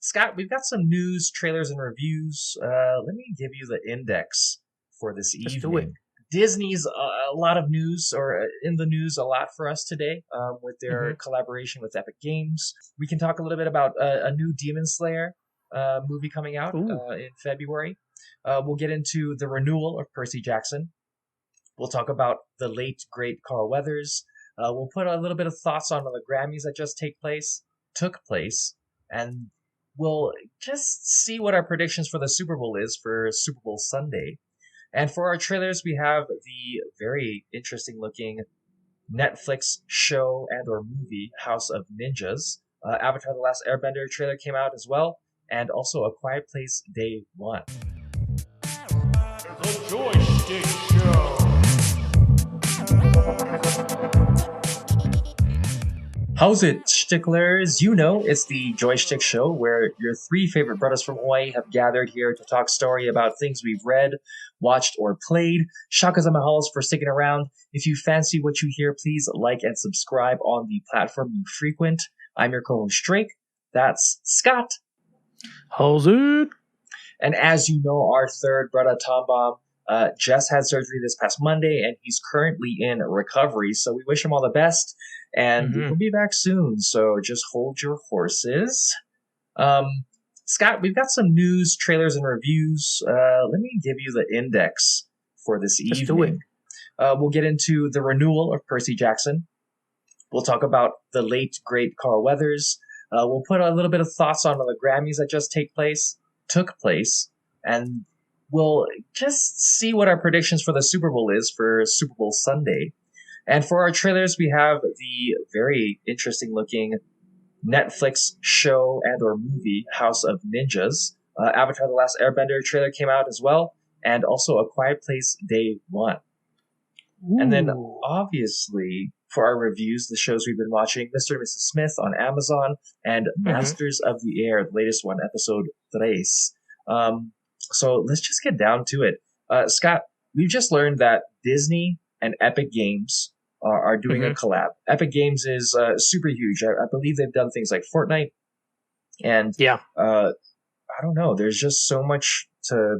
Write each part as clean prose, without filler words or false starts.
Scott, we've got some news, trailers, and reviews. Let me give you the index for this Let's do it. evening. Disney's a lot of news, or in the news a lot for us today, with their Hmm. collaboration with Epic Games. We can talk a little bit about a new Demon Slayer movie coming out Ooh. in February. We'll get into the renewal of Percy Jackson. We'll talk about the late great Carl Weathers. We'll put a little bit of thoughts on the Grammys that just took place, and we'll just see what our predictions for the Super Bowl is for Super Bowl Sunday. And for our trailers, we have the very interesting looking Netflix show and or movie House of Ninjas. Avatar: The Last Airbender trailer came out as well, and also A Quiet Place Day One. The Joystick Show. How's it, sticklers? You know, it's the Joystick Show where your three favorite brothers from Hawaii have gathered here to talk story about things we've read, watched, or played. Shakas and Mahalas for sticking around. If you fancy what you hear, please like and subscribe on the platform you frequent. I'm your co-host Drake. That's Scott. How's it? And as you know, our third brother, Tom Bomb, just had surgery this past Monday, and he's currently in recovery. So we wish him all the best, and he'll be back soon. So just hold your horses. Scott, we've got some news, trailers, and reviews. Let me give you the index for this Let's evening. do it. We'll get into the renewal of Percy Jackson. We'll talk about the late great Carl Weathers. We'll put a little bit of thoughts on the Grammys that just took place, and we'll just see what our predictions for the Super Bowl is for Super Bowl Sunday. And for our trailers, we have the very interesting looking Netflix show and or movie House of Ninjas. Avatar: The Last Airbender trailer came out as well, and also A Quiet Place Day One. And then, Ooh. obviously, for our reviews, the shows we've been watching, Mr. and Mrs. Smith on Amazon, and Masters of the Air, the latest one, episode 3. So let's just get down to it. Scott, we've just learned that Disney and Epic Games are doing a collab. Epic Games is super huge. I believe they've done things like Fortnite, and Yeah. I don't know. There's just so much to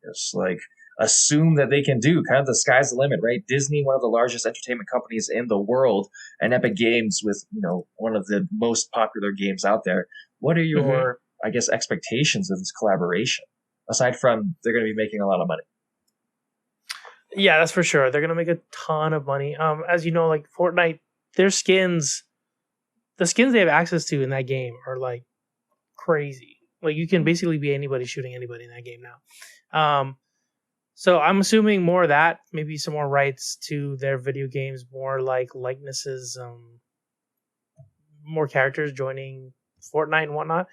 just like assume that they can do. Kind of the sky's the limit, right? Disney, one of the largest entertainment companies in the world, and Epic Games with one of the most popular games out there. What are your I guess expectations of this collaboration? Aside from they're going to be making a lot of money. Yeah, that's for sure. They're gonna make a ton of money. As you know, like Fortnite, their skins, the skins they have access to in that game are like crazy. Like you can basically be anybody shooting anybody in that game now. So I'm assuming more of that, maybe some more rights to their video games, more like likenesses, more characters joining Fortnite and whatnot.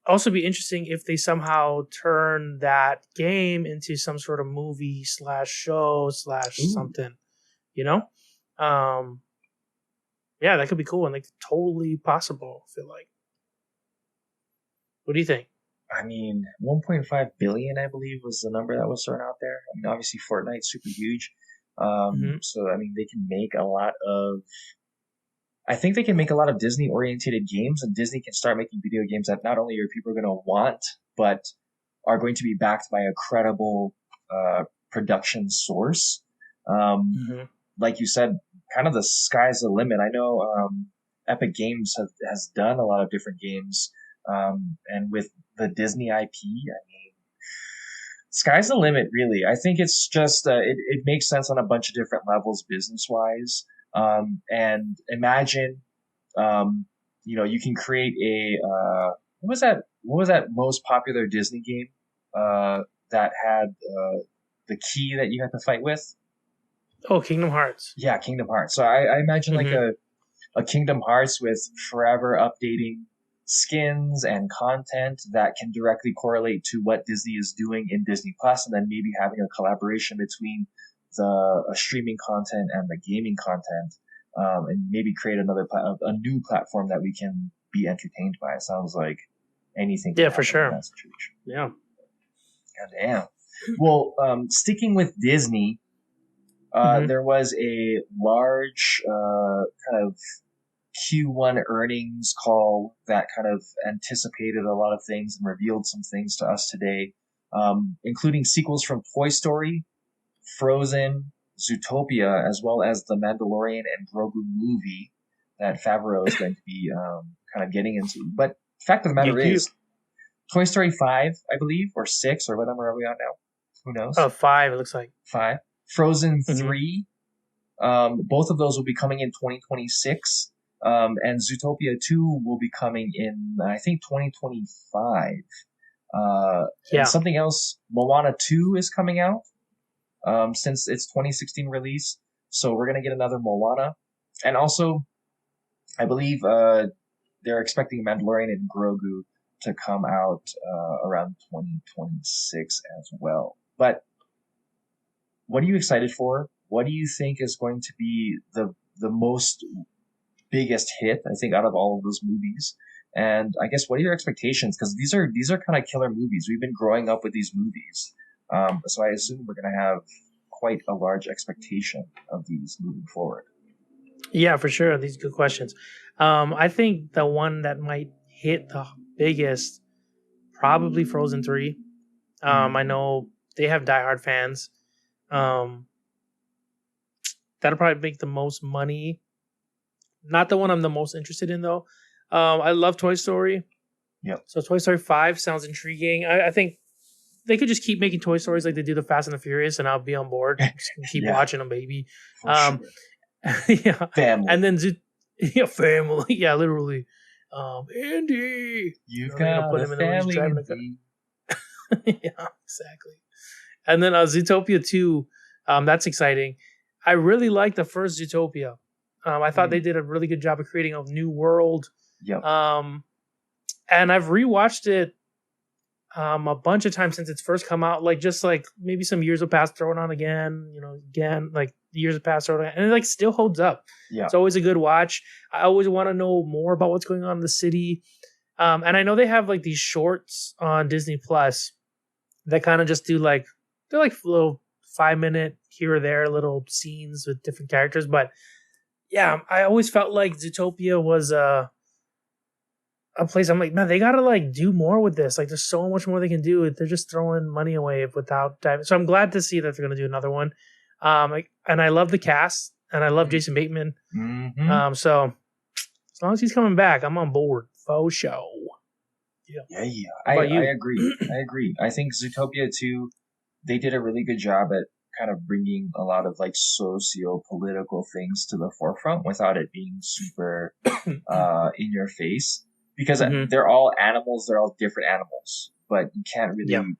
Also be interesting if they somehow turn that game into some sort of movie slash show slash something, you know? Yeah, that could be cool and like totally possible, I feel like. What do you think? I mean, 1.5 billion, I believe, was the number that was thrown out there. I mean, obviously, Fortnite's super huge. So, I mean, they can make a lot of. I think they can make a lot of Disney oriented games, and Disney can start making video games that not only are people going to want, but are going to be backed by a credible production source. Like you said, kind of the sky's the limit. I know Epic Games has done a lot of different games, and with the Disney IP, I mean, sky's the limit, really. I think it's just it makes sense on a bunch of different levels business wise. And imagine, you can create a what was that? What was that most popular Disney game that had the key that you had to fight with? Oh, Kingdom Hearts. Yeah, Kingdom Hearts. So I imagine like a Kingdom Hearts with forever updating skins and content that can directly correlate to what Disney is doing in Disney Plus, and then maybe having a collaboration between the streaming content and the gaming content, and maybe create a new platform that we can be entertained by. It sounds like anything. Yeah, for sure. Yeah. God damn. Well, sticking with Disney, there was a large kind of Q1 earnings call that kind of anticipated a lot of things and revealed some things to us today, including sequels from Toy Story, Frozen, Zootopia, as well as the Mandalorian and Grogu movie that Favreau is going to be kind of getting into. But the fact of the matter is, Toy Story 5, I believe, or 6, or what number are we on now? Who knows? 5, it looks like. 5. Frozen 3. Both of those will be coming in 2026. And Zootopia 2 will be coming in, I think, 2025. And something else, Moana 2 is coming out since its 2016 release. So we're going to get another Moana. And also, I believe they're expecting Mandalorian and Grogu to come out around 2026 as well. But what are you excited for? What do you think is going to be the most biggest hit, I think, out of all of those movies? And I guess, what are your expectations? Because these are kind of killer movies. We've been growing up with these movies. So I assume we're going to have quite a large expectation of these moving forward. Yeah, for sure. These are good questions. I think the one that might hit the biggest, probably Frozen 3. I know they have diehard fans. That'll probably make the most money. Not the one I'm the most interested in, though. I love Toy Story. Yep. So Toy Story 5 sounds intriguing. I think they could just keep making Toy Stories like they do the Fast and the Furious, and I'll be on board. Just keep watching them, baby. Sure. Yeah. Family. And then family. Yeah, literally. Andy. You've got a family. Yeah, exactly. And then Zootopia 2, that's exciting. I really like the first Zootopia. I thought they did a really good job of creating a new world. Yep. And I've rewatched it a bunch of times since it's first come out. Like, just like maybe some years have passed, thrown on again, like years have passed, thrown on, and it like still holds up. Yeah. It's always a good watch. I always want to know more about what's going on in the city. And I know they have like these shorts on Disney Plus that kind of just do like, they're like little 5-minute here or there little scenes with different characters. But yeah, I always felt like Zootopia was a place I'm like, man, they gotta like do more with this. Like, there's so much more they can do. They're just throwing money away without diving. So I'm glad to see that they're gonna do another one. And I love the cast, and I love Jason Bateman. Mm-hmm. So as long as he's coming back, I'm on board. Faux show. Yeah. I agree. I think Zootopia 2, they did a really good job at kind of bringing a lot of like socio-political things to the forefront without it being super in your face, because they're all animals, they're all different animals, but you can't really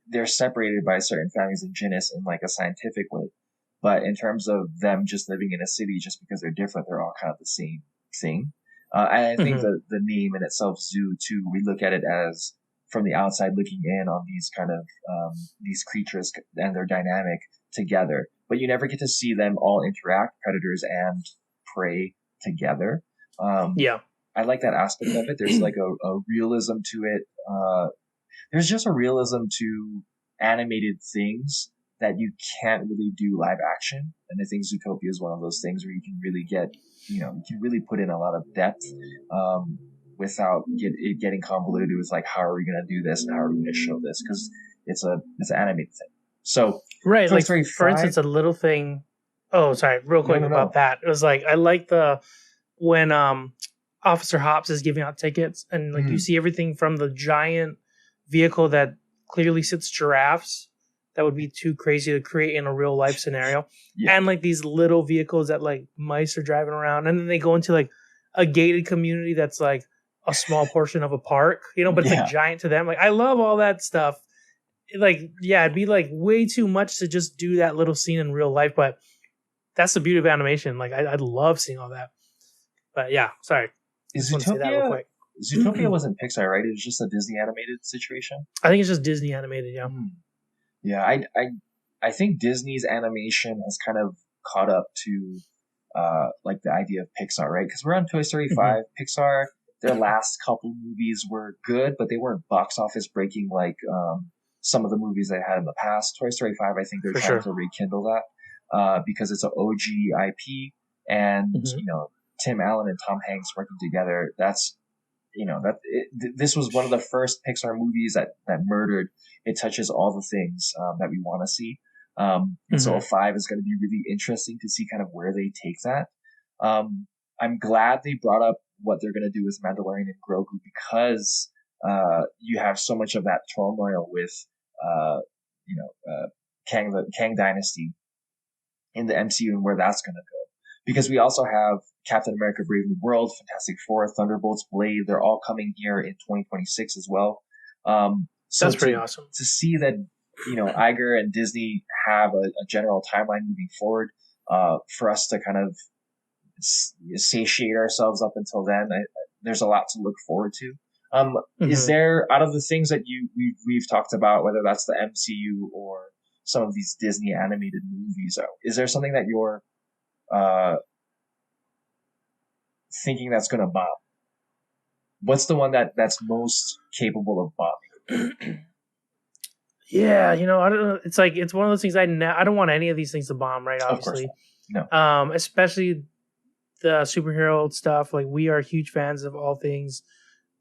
they're separated by certain families and genus in like a scientific way, but in terms of them just living in a city, just because they're different, they're all kind of the same thing. And I think the name in itself, Zoo, too, we look at it as from the outside looking in on these kind of these creatures and their dynamic together, but you never get to see them all interact, predators and prey together. I like that aspect of it. There's like a realism to it. There's just a realism to animated things that you can't really do live action, and I think Zootopia is one of those things where you can really get, you can really put in a lot of depth without it getting convoluted with like, how are we going to do this and how are we going to show this, because it's an animated thing. So right, like for instance, a little thing. Oh, sorry, real quick about that. It was like, I like when Officer Hops is giving out tickets, and like you see everything from the giant vehicle that clearly sits giraffes that would be too crazy to create in a real life scenario, and like these little vehicles that like mice are driving around, and then they go into like a gated community that's like a small portion of a park, but it's like giant to them. Like, I love all that stuff. Like, it'd be like way too much to just do that little scene in real life, but that's the beauty of animation. Like, I love seeing all that. But yeah, sorry. Zootopia wasn't Pixar, right? It was just a Disney animated situation. I think it's just Disney animated. Yeah. Yeah, I think Disney's animation has kind of caught up to like the idea of Pixar, right? Because we're on Toy Story 5. Pixar, their last couple movies were good, but they weren't box office breaking like some of the movies they had in the past. Toy Story 5, I think they're trying to rekindle that because it's an OG IP, and Tim Allen and Tom Hanks working together, that's, this was one of the first Pixar movies that murdered. It touches all the things that we want to see. And so 5 is going to be really interesting to see kind of where they take that. I'm glad they brought up what they're going to do with Mandalorian and Grogu, because you have so much of that turmoil with Kang Dynasty in the MCU and where that's going to go. Because we also have Captain America: Brave New World, Fantastic Four, Thunderbolts, Blade. They're all coming here in 2026 as well. So that's pretty awesome to see that, Iger and Disney have a general timeline moving forward, for us to kind of satiate ourselves up until then. There's a lot to look forward to. Is there, out of the things that we've talked about, whether that's the MCU or some of these Disney animated movies, is there something that you're thinking that's going to bomb? What's the one that's most capable of bombing? Yeah, I don't know. It's like, it's one of those things I don't want any of these things to bomb, right? Obviously. No. Especially the superhero stuff. Like, we are huge fans of all things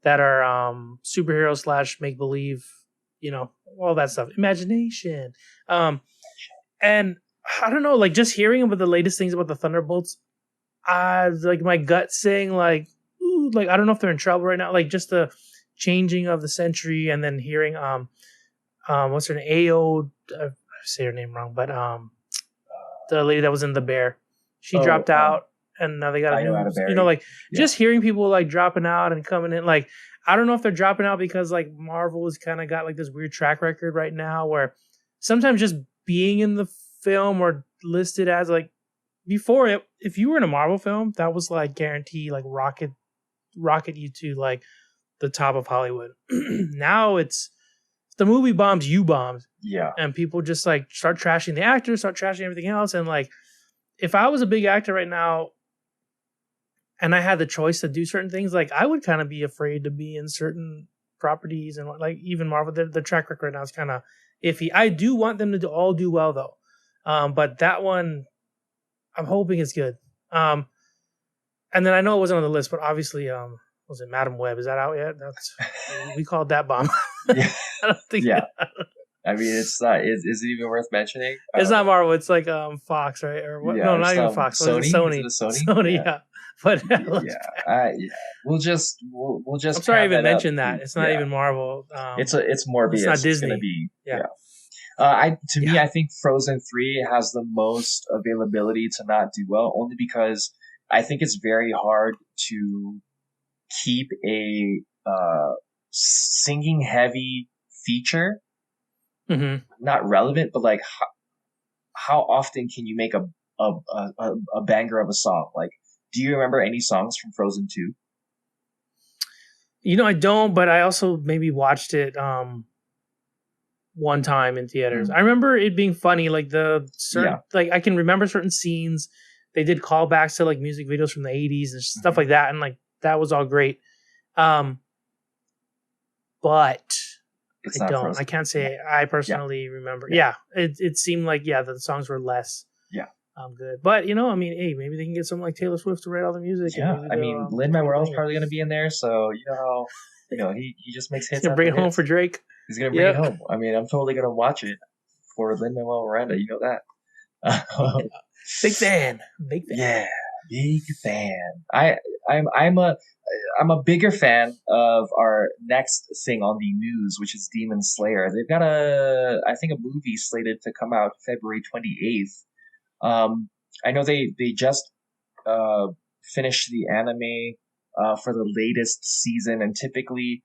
that are superhero / make believe, all that stuff. Imagination. And I don't know, like, just hearing about the latest things about the Thunderbolts, like, my gut saying, like, ooh, like, I don't know if they're in trouble right now. Like, just the changing of the century, and then hearing what's her name? I say her name wrong, but the lady that was in The Bear, she dropped out, and now they got a new, just hearing people like dropping out and coming in. Like, I don't know if they're dropping out because like Marvel has kind of got like this weird track record right now where sometimes just being in the film or listed as like before it, if you were in a Marvel film, that was like guarantee like rocket you to like the top of Hollywood. Now it's the movie bombs, you bombed. Yeah. And people just like start trashing the actors, start trashing everything else. And like, if I was a big actor right now and I had the choice to do certain things, like I would kind of be afraid to be in certain properties, and like even Marvel, the track record right now is kind of iffy. I do want them to all do well though. But that one, I'm hoping it's good. And then I know it wasn't on the list, but obviously, was it Madam Web? Is that out yet? We called that bomb. Yeah. I don't think. Yeah. I mean, it's not. Is it even worth mentioning? It's not Marvel. It's like Fox, right? Or what? Yeah, no, not even Fox. Sony. Sony. Is it Sony? Sony. Yeah. But yeah. We'll just. I'm sorry I even mentioned that. It's not even Marvel. It's Morbius. It's not Disney. It's gonna be. Yeah. Me, I think Frozen 3 has the most availability to not do well, only because I think it's very hard to keep a singing heavy feature not relevant, but like how often can you make a banger of a song? Like, do you remember any songs from Frozen 2? I don't, but I also maybe watched it one time in theaters. I remember it being funny, like like I can remember certain scenes. They did callbacks to like music videos from the 80s and stuff like that, and like that was all great. But I don't. Frozen. I can't say I personally remember. Yeah, it seemed like the songs were less. Yeah. Good. But I mean, hey, maybe they can get someone like Taylor Swift to write all the music. Yeah, I mean, Lin-Manuel's probably going to be in there, so he just makes hits. He's gonna bring it home for Drake. He's gonna bring it home. I mean, I'm totally gonna watch it for Lin-Manuel Miranda. You know that. Big fan. Yeah, big fan. I'm a bigger fan of our next thing on the news, which is Demon Slayer. They've got a movie slated to come out February 28th. I know they just finished the anime for the latest season, and typically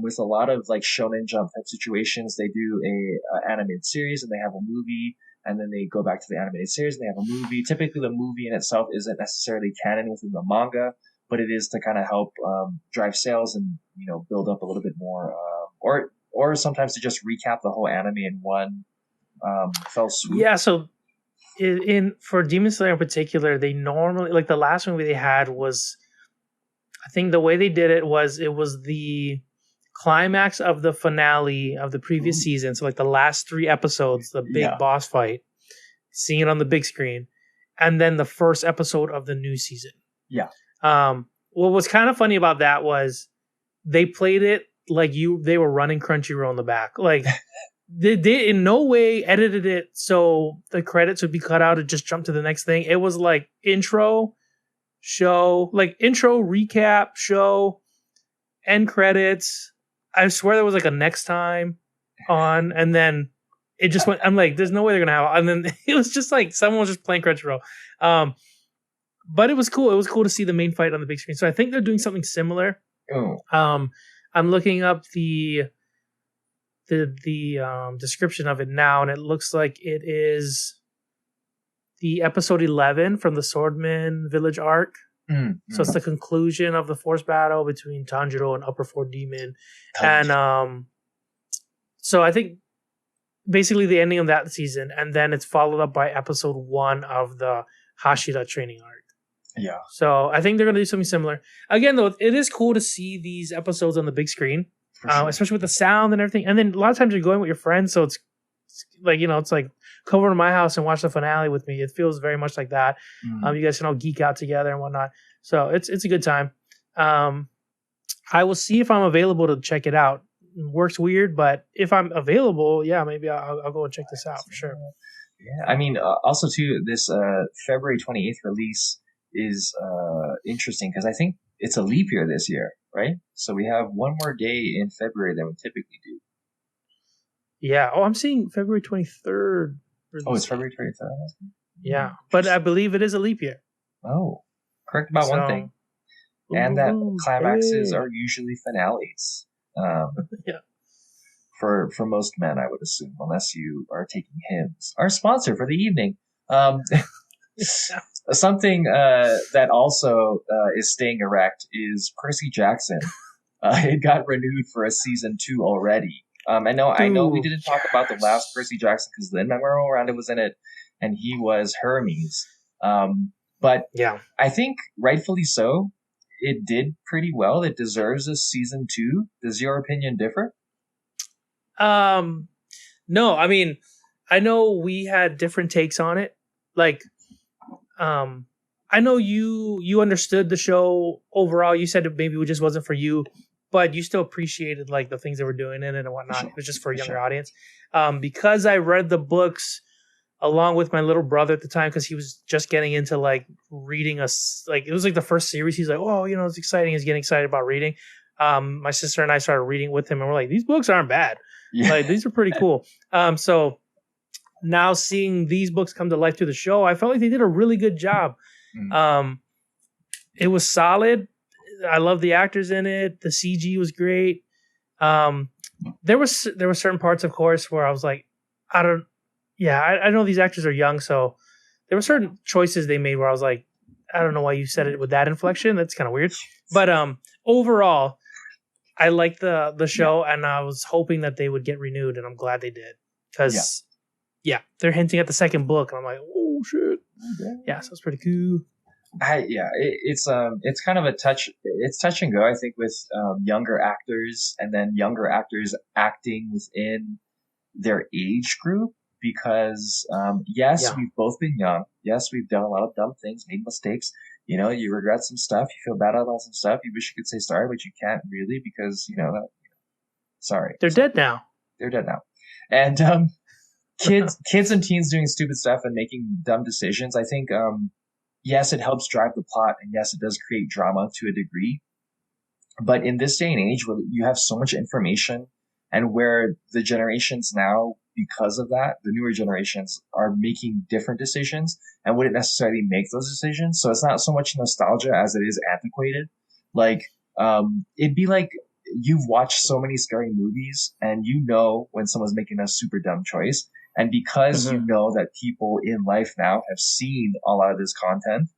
with a lot of like Shonen Jump type situations, they do a animated series and they have a movie, and then they go back to the animated series and they have a movie. Typically, the movie in itself isn't necessarily canon within the manga, but it is to kind of help drive sales and build up a little bit more, or sometimes to just recap the whole anime in one fell swoop. Yeah, so for Demon Slayer in particular, they normally, like, the last movie they had was, I think the way they did it was the climax of the finale of the previous season. So like the last 3 episodes, the big boss fight, seeing it on the big screen, and then the first episode of the new season. Yeah. What was kind of funny about that was they played it like they were running Crunchyroll in the back. Like they in no way edited it so the credits would be cut out and just jump to the next thing. It was like intro, show, like intro, recap, show, end credits. I swear there was like a next time on, and then it just went. I'm like, there's no way they're gonna have. And then it was just like someone was just playing Crunchyroll. But it was cool. It was cool to see the main fight on the big screen. So I think they're doing something similar. Oh. I'm looking up the description of it now, and it looks like it is the episode 11 from the Swordman Village arc. So it's the conclusion of the force battle between Tanjiro and Upper Four Demon. And so I think basically the ending of that season, and then it's followed up by episode 1 of the Hashira training arc. Yeah. So I think they're going to do something similar. Again, though, it is cool to see these episodes on the big screen, sure. Especially with the sound and everything. And then a lot of times you're going with your friends, so it's like, it's like come over to my house and watch the finale with me. It feels very much like that. You guys can all geek out together and whatnot. So it's a good time. I will see if I'm available to check it out. It works weird, but if I'm available, yeah, maybe I'll go and check this out for sure. Yeah, I mean, also too, this February 28th release is interesting because I think it's a leap year this year, right? So we have one more day in February than we typically do. Yeah. Oh, I'm seeing February 23rd. Oh, it's February 23rd? Yeah. But I believe it is a leap year. Oh, correct about one thing. And that climaxes are usually finales. Yeah. For most men, I would assume, unless you are taking hymns. Our sponsor for the evening. Something that also is staying erect is Percy Jackson. It got renewed for a season 2 already. I know we didn't talk about the last Percy Jackson because Lin-Manuel Miranda was in it, and he was Hermes. But yeah, I think rightfully so. It did pretty well. It deserves a season 2. Does your opinion differ? No, I mean, I know we had different takes on it. Like, I know you understood the show overall. You said it maybe it just wasn't for you, but you still appreciated like the things they were doing in it and whatnot. Sure. It was just for a younger audience. Because I read the books along with my little brother at the time, because he was just getting into like reading us. Like it was like the first series. He's like, oh, it's exciting. He's getting excited about reading. My sister and I started reading with him, and we're like, these books aren't bad. Yeah. Like these are pretty cool. So now seeing these books come to life through the show, I felt like they did a really good job. It was solid. I love the actors in it. The CG was great. There were certain parts, of course, where I was like, I know these actors are young, so there were certain choices they made where I was like, I don't know why you said it with that inflection. That's kind of weird. But overall, I liked the show, and I was hoping that they would get renewed, and I'm glad they did. Because, they're hinting at the second book, and I'm like, oh, shit. Yeah, so it's pretty cool. It's kind of it's touch and go, I think, with younger actors, and then younger actors acting within their age group. Because, we've both been young. Yes, we've done a lot of dumb things, made mistakes. You regret some stuff. You feel bad about some stuff. You wish you could say sorry, but you can't really because, sorry. They're dead now. They're dead now. And kids and teens doing stupid stuff and making dumb decisions, I think, yes, it helps drive the plot. And yes, it does create drama to a degree. But in this day and age where you have so much information and where the generations now, because of that, the newer generations are making different decisions and wouldn't necessarily make those decisions. So it's not so much nostalgia as it is antiquated. Like, it'd be like you've watched so many scary movies and when someone's making a super dumb choice. And because you know that people in life now have seen a lot of this content,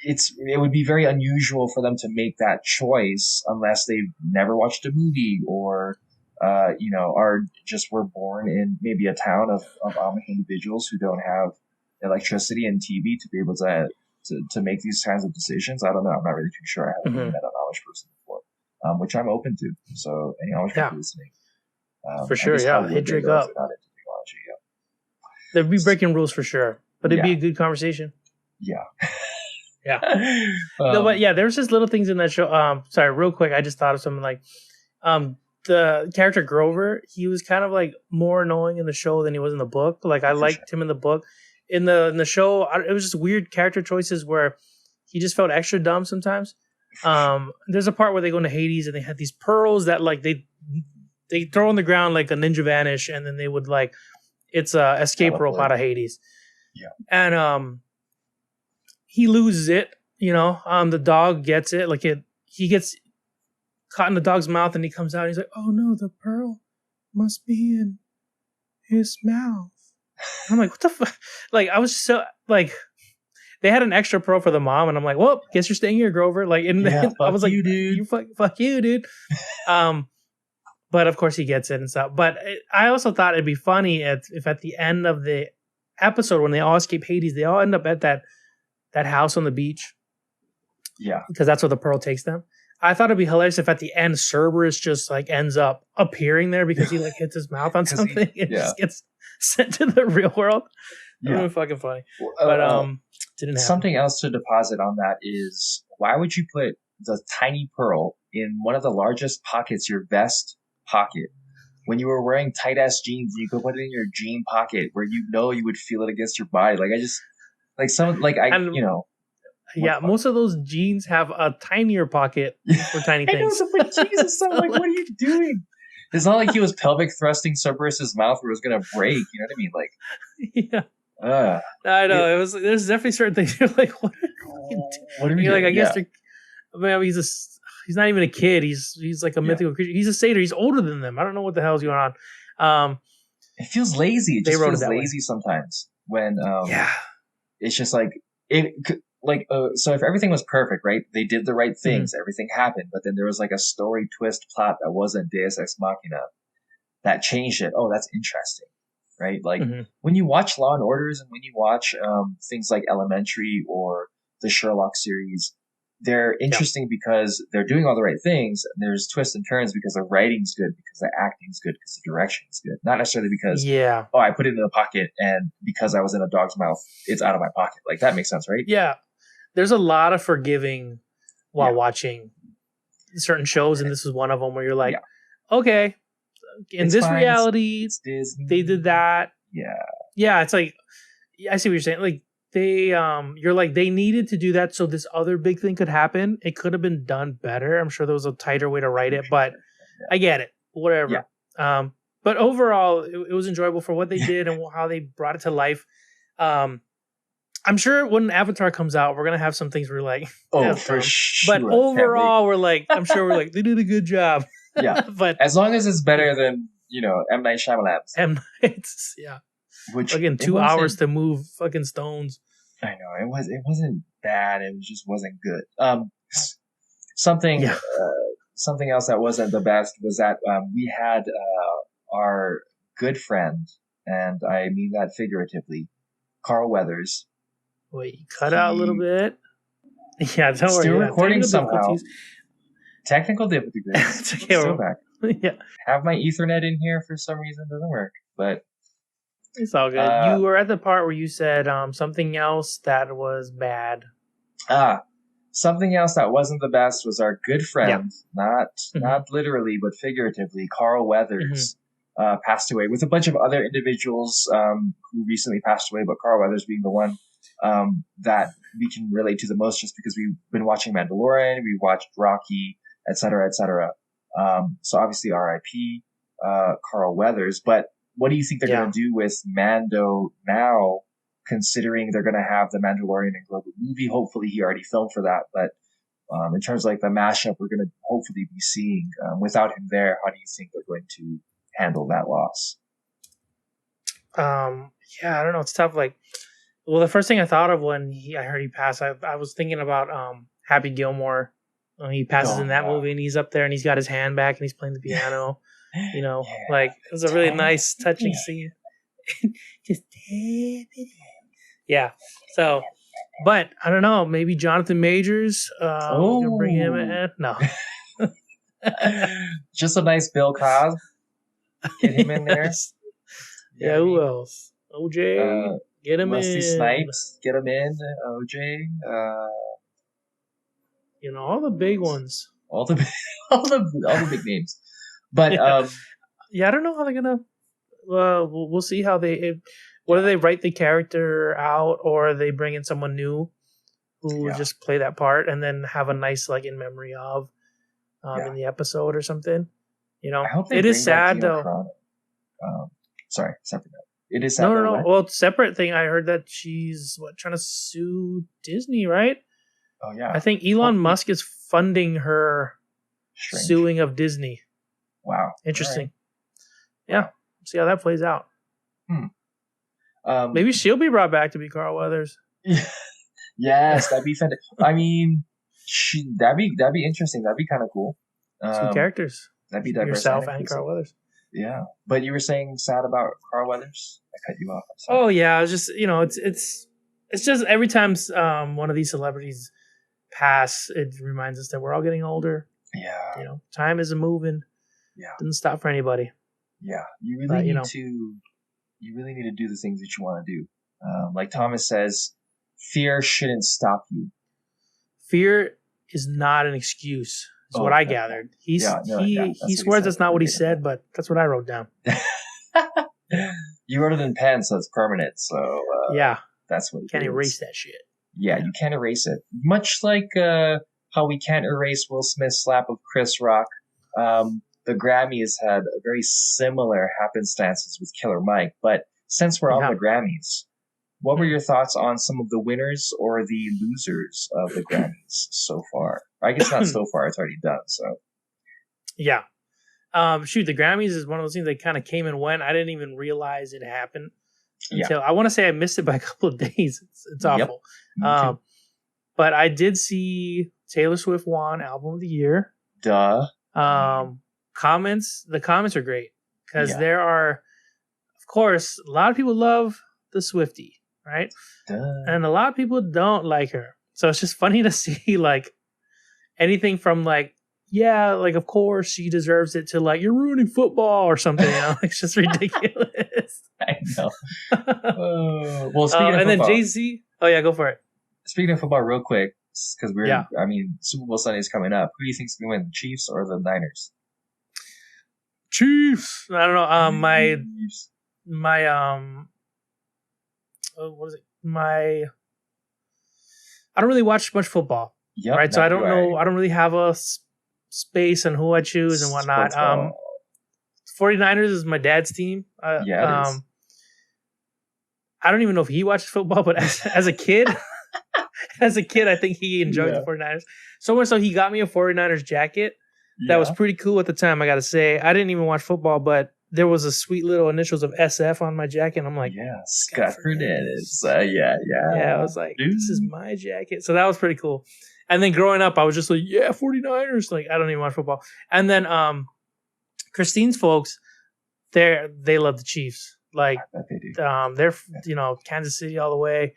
it would be very unusual for them to make that choice unless they've never watched a movie or were born in maybe a town of Amish individuals who don't have electricity and TV to be able to make these kinds of decisions. I don't know. I'm not really too sure. I haven't met an Amish person before, which I'm open to. So any Amish people listening, for sure, hit Drake up. They'd be breaking rules for sure, but it'd be a good conversation. Yeah. Yeah. No, but yeah, there's just little things in that show. Sorry, real quick, I just thought of something like, the character Grover. He was kind of like more annoying in the show than he was in the book. Like I liked him in the book. In the show, it was just weird character choices where he just felt extra dumb sometimes. There's a part where they go into Hades and they had these pearls that like they throw on the ground like a ninja vanish, and then they would like it's a escape rope out of Hades. Yeah, and he loses it. The dog gets it. Like he gets caught in the dog's mouth, and he comes out. And he's like, "Oh no, the pearl must be in his mouth." And I'm like, "What the fuck?" Like I was so like. They had an extra pearl for the mom, and I'm like, "Well, guess you're staying here, Grover." Like, I was like, you, dude. Fuck you, dude." But of course he gets it and stuff. But I also thought it'd be funny if at the end of the episode, when they all escape Hades, they all end up at that house on the beach. Yeah, because that's where the pearl takes them. I thought it'd be hilarious if at the end Cerberus just like ends up appearing there because he like hits his mouth on something and just gets sent to the real world. That would be fucking funny. But didn't happen. Something else to deposit on that is, why would you put the tiny pearl in one of the largest pockets, your vest pocket, when you were wearing tight ass jeans? You could put it in your jean pocket where you would feel it against your body. Like yeah, most of those jeans have a tinier pocket for tiny things. I know, but Jesus, I'm like, what are you doing? It's not like he was pelvic thrusting Cerberus's mouth where it was gonna break. You know what I mean? Like, yeah. I know it was. There's definitely certain things you're like, what are you doing? What are you like? I guess he's not even a kid. He's like a mythical creature. He's a satyr. He's older than them. I don't know what the hell's going on. It feels lazy. It just feels lazy sometimes when it's just like so if everything was perfect, right? They did the right things, everything happened, but then there was like a story twist plot that wasn't Deus Ex Machina that changed it. Oh, that's interesting. Right? Like when you watch Law and Orders and when you watch things like Elementary or the Sherlock series, they're interesting because they're doing all the right things. And there's twists and turns because the writing's good, because the acting's good, because the direction's good. Not necessarily because, I put it in a pocket and because I was in a dog's mouth, it's out of my pocket. Like that makes sense, right? Yeah. There's a lot of forgiving while watching certain shows. And this is one of them where you're like, okay, in this reality, they did that. Yeah. It's like, I see what you're saying. Like you're like, they needed to do that so this other big thing could happen. It could have been done better. I'm sure there was a tighter way to write it, but I get it. Whatever. Yeah. But overall, it was enjoyable for what they did and how they brought it to life. I'm sure when Avatar comes out, we're gonna have some things where we're like, for sure. But overall, we're like, I'm sure we're like, they did a good job. Yeah, but as long as it's better than M. Night Shyamalan's. M. Night's, which again 2 hours to move fucking stones. I know it wasn't bad. It just wasn't good. Something else that wasn't the best was that we had our good friend, and I mean that figuratively, Carl Weathers. Wait, you cut out a little bit. Yeah, don't worry. Still recording somehow. Technical difficulties. Still back. Yeah. Have my Ethernet in here for some reason doesn't work, but it's all good. You were at the part where you said something else that was bad. Something else that wasn't the best was our good friend, not literally but figuratively, Carl Weathers. Passed away with a bunch of other individuals who recently passed away, but Carl Weathers being the one that we can relate to the most, just because we've been watching Mandalorian, we watched Rocky, etc., etc. So obviously R.I.P. Carl Weathers. But what do you think they're going to do with Mando now, considering they're going to have the Mandalorian and Grogu movie? Hopefully he already filmed for that, but in terms of like the mashup we're going to hopefully be seeing without him there, how do you think they're going to handle that loss? I don't know. It's tough. Like, well, the first thing I thought of when I heard he passed, I was thinking about Happy Gilmore. He passes in that movie, and he's up there, and he's got his hand back, and he's playing the piano. Like it was a really nice, touching scene. Just So, but I don't know. Maybe Jonathan Majors. Gonna bring him in. No. Just a nice Bill Cosby. Get him in there. Yeah, who else? OJ. Get him Wesley in. Snipes. Get him in. OJ. all the big ones. All the all the big names. But yeah, I don't know how they're gonna. We'll see how whether they write the character out or they bring in someone new who will just play that part and then have a nice like in memory of in the episode or something. I hope they it is sad though. Sorry, separate note. It is sad. No. Well, separate thing. I heard that she's trying to sue Disney, right? Oh yeah. I think Elon Musk is funding her suing of Disney. Wow. Interesting. Right. Yeah. See how that plays out. Hmm. Maybe she'll be brought back to be Carl Weathers. Yes, that'd be fantastic. I mean, that'd be interesting. That'd be kind of cool. Two characters. That'd be diverse. Yourself and Carl Weathers. Yeah, but you were saying sad about Carl Weathers. I cut you off. Oh yeah, it's just it's just every time one of these celebrities pass, it reminds us that we're all getting older. Yeah. Time isn't moving. Yeah. Doesn't stop for anybody. Yeah. You really need to do the things that you want to do. Like Thomas says, fear shouldn't stop you. Fear is not an excuse. Is what I gathered. He swears that's not what he said, but that's what I wrote down. You wrote it in pen, so it's permanent. So that's what. Can't erase that shit. Yeah, you can't erase it. Much like how we can't erase Will Smith's slap of Chris Rock. The Grammys had very similar happenstances with Killer Mike. But since we're on the Grammys, what were your thoughts on some of the winners or the losers of the Grammys so far? I guess not so far. It's already done. So, yeah. The Grammys is one of those things that kind of came and went. I didn't even realize it happened until I want to say I missed it by a couple of days. It's awful. But I did see Taylor Swift won Album of the Year. Duh. The comments are great because there are, of course, a lot of people love the Swiftie, right? Duh. And a lot of people don't like her. So it's just funny to see like anything from like, of course she deserves it to like, you're ruining football or something. It's just ridiculous. I know. Well, speaking of and football, then Jay-Z. Oh yeah, go for it. Speaking of football, real quick, because Super Bowl Sunday is coming up. Who do you think's going to win, the Chiefs or the Niners? Chiefs. I don't know. What is it? I don't really watch much football. Yep, right. So I don't know. I don't really have a space on who I choose and whatnot. 49ers is my dad's team. It is. I don't even know if he watches football, but as a kid, I think he enjoyed the 49ers. So much so he got me a 49ers jacket. That was pretty cool at the time, I got to say. I didn't even watch football, but there was a sweet little initials of SF on my jacket. And I'm like, Scott Fernandez. Yeah, I was like, this is my jacket. So that was pretty cool. And then growing up, I was just like, 49ers. Like, I don't even watch football. And then Christine's folks, they love the Chiefs. Like, I bet they do. They're, Kansas City all the way.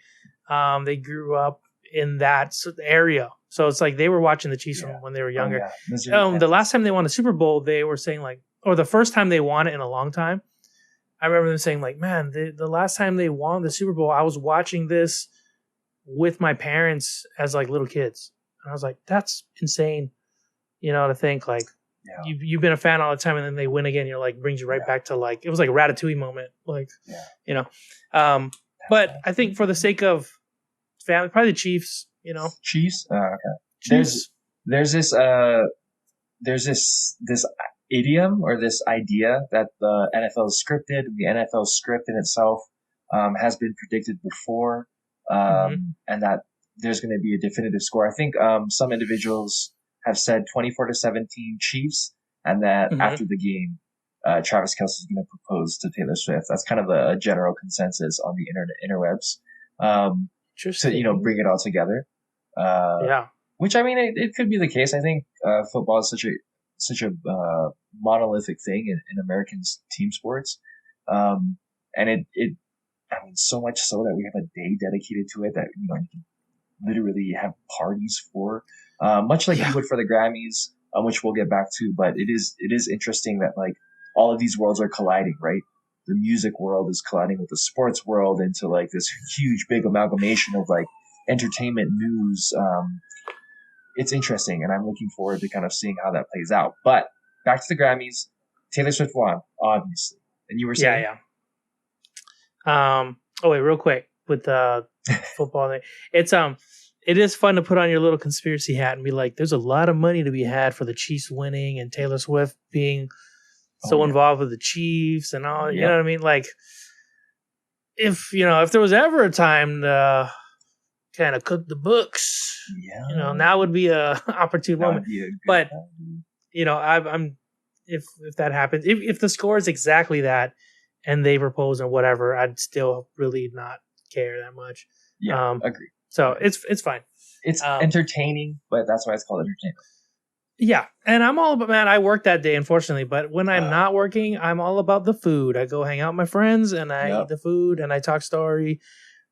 They grew up in that area. So it's like they were watching the Chiefs when they were younger. The last time they won the Super Bowl, they were saying like, or the first time they won it in a long time, I remember them saying like, man, the last time they won the Super Bowl, I was watching this with my parents as like little kids. And I was like, that's insane, to think like you've been a fan all the time and then they win again. You're like, brings you right back to like, it was like a Ratatouille moment. Like, but I think for the sake of family, probably the Chiefs, Chiefs. Okay. Chiefs. There's this idiom or this idea that the NFL is scripted. The NFL script in itself has been predicted before, and that there's going to be a definitive score. I think some individuals have said 24-17 Chiefs, and that after the game, Travis Kelce is going to propose to Taylor Swift. That's kind of a general consensus on the interwebs. To bring it all together. Which I mean, it could be the case. I think football is such a monolithic thing in American team sports, and it I mean so much so that we have a day dedicated to it that you can literally have parties for, much like you would for the Grammys, which we'll get back to. But it is interesting that like all of these worlds are colliding, right? The music world is colliding with the sports world into like this huge big amalgamation of like entertainment news, it's interesting, and I'm looking forward to kind of seeing how that plays out. But back to the Grammys, Taylor Swift won, obviously, and you were saying, Oh wait, real quick with the football thing, it is fun to put on your little conspiracy hat and be like, "There's a lot of money to be had for the Chiefs winning and Taylor Swift being so involved with the Chiefs and all." You know what I mean? Like, if there was ever a time to kind of cook the books, now would be a opportune moment. But I'm if that happens, if the score is exactly that and they propose and whatever, I'd still really not care that much. Yeah, agree. So it's fine. It's entertaining, but that's why it's called entertainment. Yeah, and I'm all about, man, I work that day, unfortunately, but when I'm not working, I'm all about the food. I go hang out with my friends, and I eat the food, and I talk story.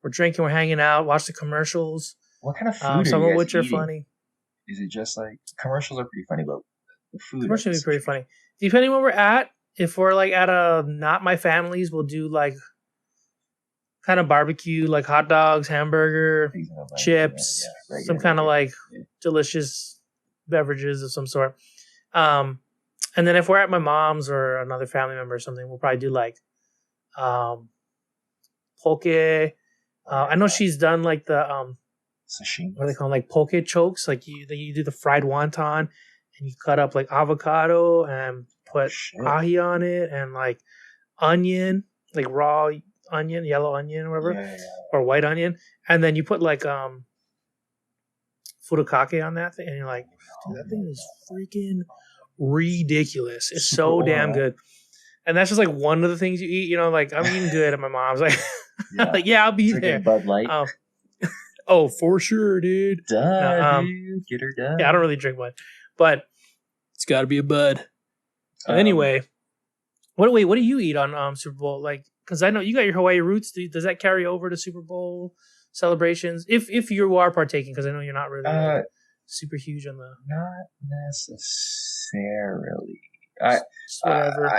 We're drinking, we're hanging out, watch the commercials. What kind of food some are of which eating? are funny. Is it just like, commercials are pretty funny, but the food... Commercials are pretty funny. Depending where we're at, if we're like at a not my family's, we'll do like kind of barbecue, like hot dogs, hamburger, chips, some kind of like delicious beverages of some sort. And then if we're at my mom's or another family member or something, we'll probably do like poke. I know she's done like the sashimi. What are they called? Like poke chokes. Like you do the fried wonton and you cut up like avocado and put ahi on it and like onion, like raw onion, yellow onion or whatever, or white onion, and then you put like furikake on that thing, and you're like, dude, that thing is freaking ridiculous. It's so damn good. And that's just like one of the things you eat, like I'm eating good at my mom's. Like, like I'll be there. Bud Light. Oh, for sure, dude. Dude, get her done. Yeah, I don't really drink much, but it's got to be a bud. Anyway, what do you eat on Super Bowl? Like, because I know you got your Hawaii roots. Does that carry over to Super Bowl celebrations? If you are partaking, because I know you're not really super huge on the. Not necessarily. I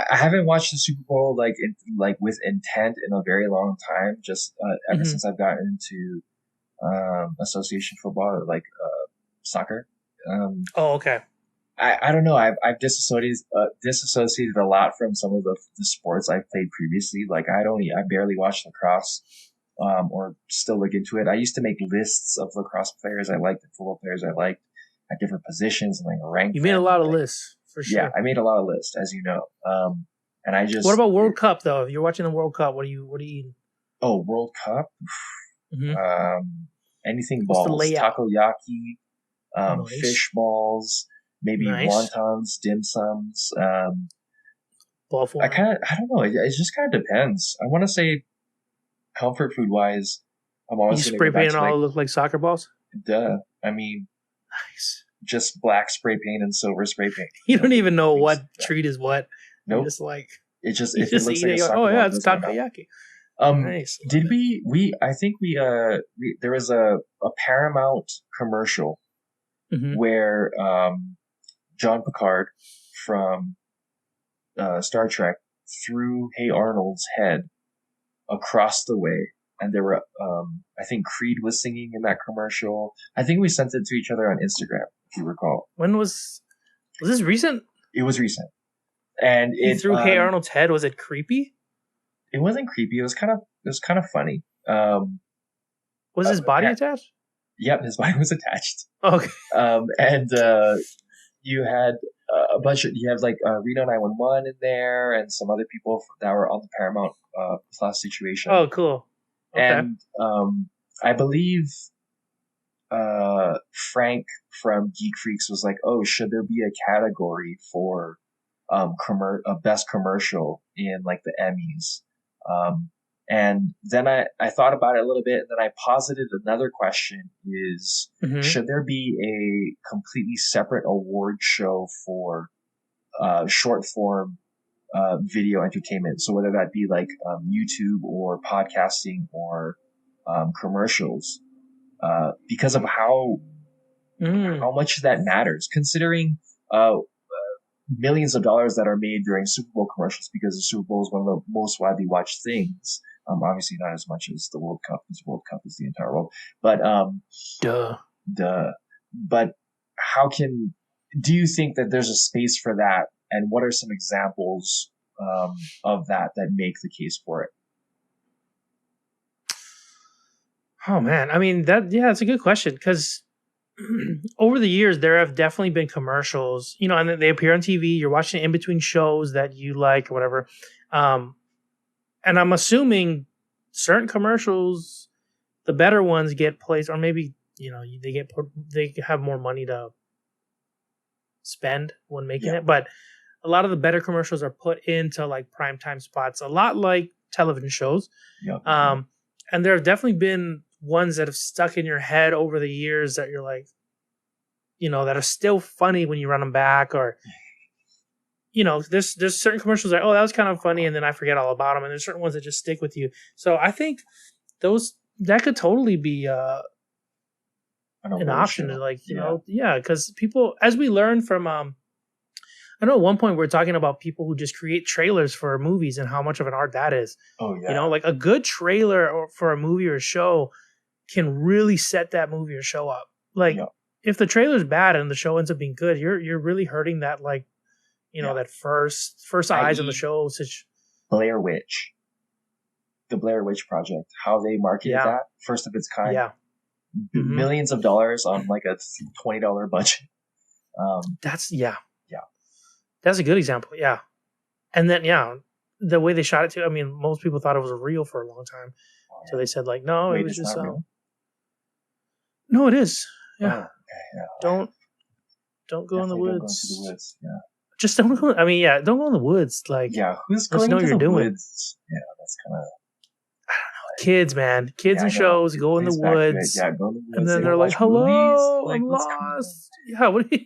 haven't watched the Super Bowl like with intent in a very long time. Just ever since I've gotten into association football, like soccer. Oh, okay. I don't know. I've disassociated a lot from some of the sports I've played previously. Like I barely watch lacrosse, or still look into it. I used to make lists of lacrosse players I liked and football players I liked at different positions and like rank. You made a lot of lists for sure. Yeah, I made a lot of lists, as you know. And I just. What about World Cup though? If you're watching the World Cup, what are you eating? Oh, World Cup. Anything balls, takoyaki, fish balls. Maybe wontons, dim sums. I don't know. It just kind of depends. I want to say, comfort food wise, I'm always you spray paint all look like soccer balls. Duh. I mean, nice. Just black spray paint and silver spray paint. You don't even know what treat is what. Nope. You're just like it just if it looks like a soccer ball, it's takoyaki. Nice. Did we? I think we there was a Paramount commercial where John Picard from Star Trek threw Hey Arnold's head across the way, and there were I think Creed was singing in that commercial. I think we sent it to each other on Instagram, if you recall. When was this recent? It was recent, and he threw Hey Arnold's head. Was it creepy? It wasn't creepy. It was kind of funny. Was his body attached? Yep, his body was attached. Okay. And you had a bunch of, you have like Reno 911 in there and some other people that were on the Paramount Plus situation. Oh, cool. Okay. And I believe Frank from Geek Freaks was like, oh, should there be a category for best commercial in like the Emmys? And then I thought about it a little bit, and then I posited another question is, should there be a completely separate award show for short form video entertainment? So whether that be like YouTube or podcasting or commercials, because of how much that matters, considering millions of dollars that are made during Super Bowl commercials, because the Super Bowl is one of the most widely watched things. Obviously not as much as the World Cup, because World Cup is the entire world. But duh. But do you think that there's a space for that? And what are some examples of that make the case for it? Oh man, I mean that's a good question because over the years there have definitely been commercials, and they appear on TV. You're watching in between shows that you like or whatever, and I'm assuming certain commercials, the better ones get placed, or maybe they have more money to spend when making it, but a lot of the better commercials are put into like primetime spots, a lot like television shows. And there have definitely been ones that have stuck in your head over the years that you're like, that are still funny when you run them back, or there's certain commercials that, oh, that was kind of funny, and then I forget all about them, and there's certain ones that just stick with you. So I think that could totally be an option to because people, as we learn from I know at one point we were talking about people who just create trailers for movies and how much of an art that is. Oh yeah. Like a good trailer for a movie or a show can really set that movie or show up. Like if the trailer's bad and the show ends up being good, you're really hurting that that first eyes on the show. Blair Witch. The Blair Witch Project. How they marketed that, first of its kind. Yeah. Millions of dollars on like a $20 budget. That's a good example. Yeah. And then, the way they shot it too. I mean, most people thought it was real for a long time. So they said like, no, it was just, no, it is. Yeah. Oh, okay, yeah. Don't go in the woods. Don't go into the woods. Yeah. Just don't go. I mean, don't go in the woods. Like, who's going know into you're the doing. woods? Yeah, that's kind of. I don't know. Kids, man. Kids and shows go in the woods. Yeah, go in the woods. And then they're like, hello, I'm lost. Yeah, what do you...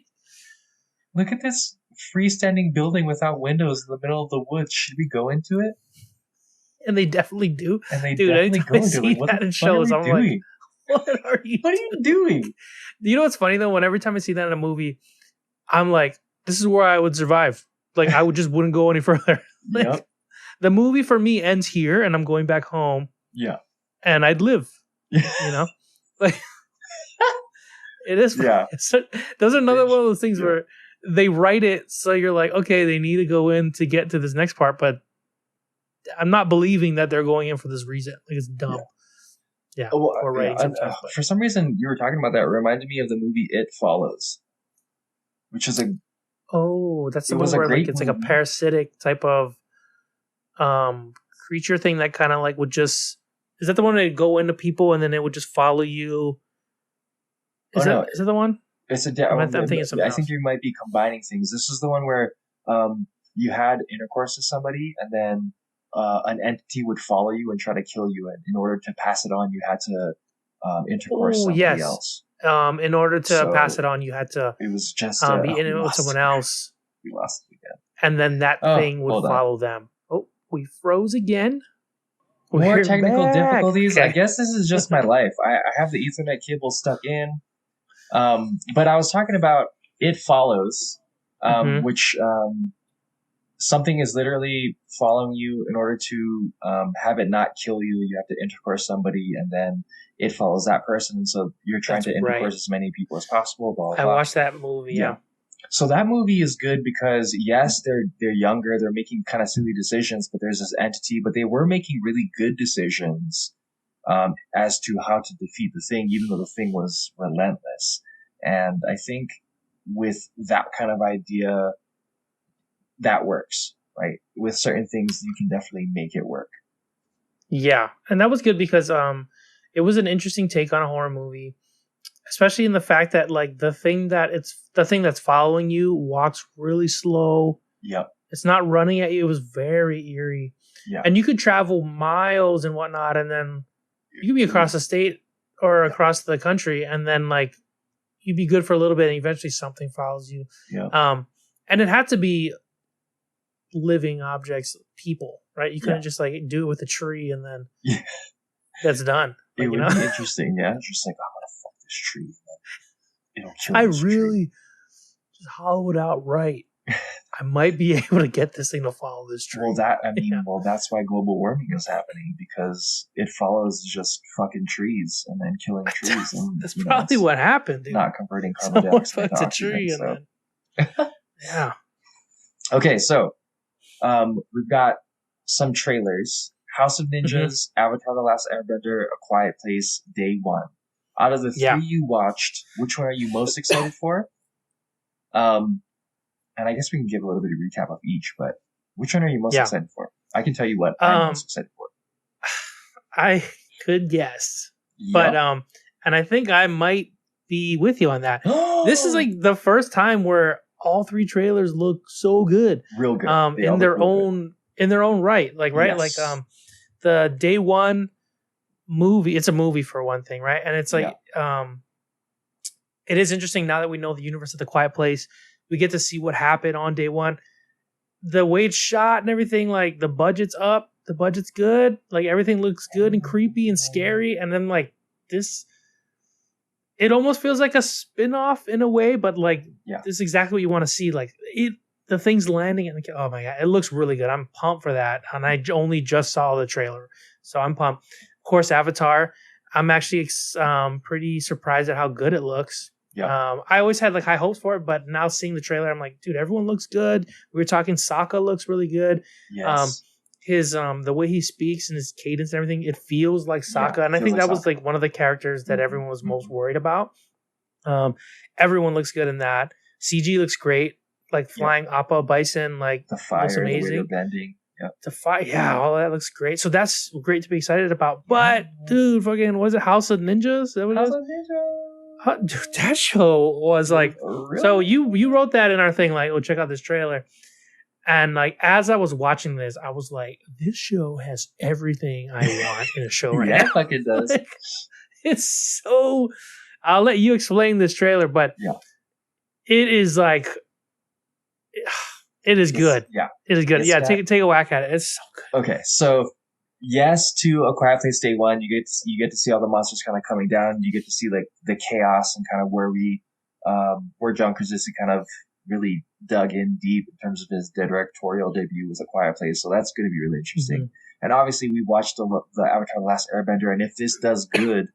Look at this freestanding building without windows in the middle of the woods. Should we go into it? And they definitely do. And they Dude, definitely anytime I see that in shows, I'm like, what are you doing? You know what's funny though? Every time I see that in a movie, I'm like, this is where I would survive. Like I wouldn't go any further. Like, the movie for me ends here and I'm going back home. Yeah. And I'd live. Like it is. Yeah. Those are another one of those things where they write it so you're like, okay, they need to go in to get to this next part, but I'm not believing that they're going in for this reason. Like it's dumb. Yeah. Or writing sometimes. For some reason, you were talking about that. It reminded me of the movie It Follows, which is that's the one where like it's like a parasitic type of creature thing that kind of like would just. Is that the one that would go into people and then it would just follow you? Is that the one? It's I'm thinking something I think you might be combining things. This is the one where you had intercourse with somebody and then an entity would follow you and try to kill you. And in order to pass it on, you had to intercourse with somebody else. In order to pass it on, you had to. It was just be in it with someone else. We lost it again. And then that thing would follow them. Oh, we froze again. More technical difficulties. Okay. I guess this is just my life. I have the Ethernet cable stuck in. But I was talking about It Follows, which something is literally following you. In order to have it not kill you, you have to intercourse somebody, and then it follows that person. And so you're trying to intercourse as many people as possible. Blah, blah, blah. I watched that movie. Yeah. So that movie is good because yes, they're younger, they're making kind of silly decisions, but there's this entity, but they were making really good decisions as to how to defeat the thing, even though the thing was relentless. And I think with that kind of idea, that works, right? With certain things, you can definitely make it work. Yeah, and that was good because it was an interesting take on a horror movie. Especially in the fact that like the thing that's following you walks really slow. Yep. It's not running at you. It was very eerie. Yeah. And you could travel miles and whatnot, and then you could be across the state or across the country, and then like you'd be good for a little bit, and eventually something follows you. Yeah. And it had to be living objects, people, right? You couldn't just like do it with a tree and then that's done. Like, it would be interesting. Yeah. It's just like, this tree, it'll kill this really tree. Just hollow it out right. I might be able to get this thing to follow this tree. Well, that's why global warming is happening, because it follows just fucking trees and then killing trees. And, that's probably what happened, dude. Not converting carbon dioxide to oxygen. Yeah. Okay, so we've got some trailers. House of Ninjas, Avatar: The Last Airbender, A Quiet Place, Day One. Out of the three you watched, which one are you most excited for? And I guess we can give a little bit of recap of each, but which one are you most excited for? I can tell you what I'm most excited for. I could guess, but and I think I might be with you on that. This is like the first time where all three trailers look so good, real good, in their own right. Like yes. Like the Day One movie. It's a movie for one thing, right? And it's like it is interesting now that we know the universe of The Quiet Place. We get to see what happened on Day One. The way it's shot and everything, like the budget's up, the budget's good, like everything looks good and creepy and scary. And then like this, it almost feels like a spin-off in a way, but like this is exactly what you want to see. Like the thing's landing and oh my God, it looks really good. I'm pumped for that. And I only just saw the trailer, so I'm pumped. Of course, Avatar. I'm actually pretty surprised at how good it looks. Yeah. I always had like high hopes for it, but now seeing the trailer, I'm like, dude, everyone looks good. We were talking Sokka looks really good. Yes. His the way he speaks and his cadence and everything, it feels like Sokka. And I think that was like one of the characters that everyone was most worried about. Everyone looks good in that. CG looks great. Like flying Appa Bison, like the fire, looks amazing. The way they're bending. The fire, all that looks great. So that's great to be excited about. But dude, fucking was it House of Ninjas? Is that what House of Ninjas. Dude, that show was like really? So you wrote that in our thing, like, oh, check out this trailer. And like as I was watching this, I was like, this show has everything I want in a show right now. Like it does. Like, it's so I'll let you explain this trailer, but it is like it is good. Yeah. It is good. Take a whack at it. It's so good. Okay, so yes to A Quiet Place Day One. You get to see all the monsters kind of coming down. You get to see like the chaos and kind of where John Krasinski kind of really dug in deep in terms of his directorial debut with A Quiet Place. So that's going to be really interesting. Mm-hmm. And obviously we watched the Avatar: The Last Airbender, and if this does good,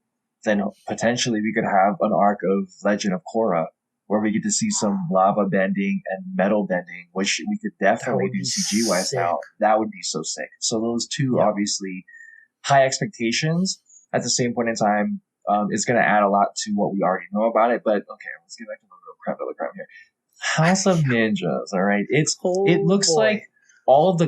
then potentially we could have an arc of Legend of Korra, where we get to see some lava bending and metal bending, which we could definitely do CG-wise now. That would be so sick. So those two, obviously, high expectations. At the same point in time, it's going to add a lot to what we already know about it. But, okay, let's get back to the real crap here. House of Ninjas, all right? It looks like all of the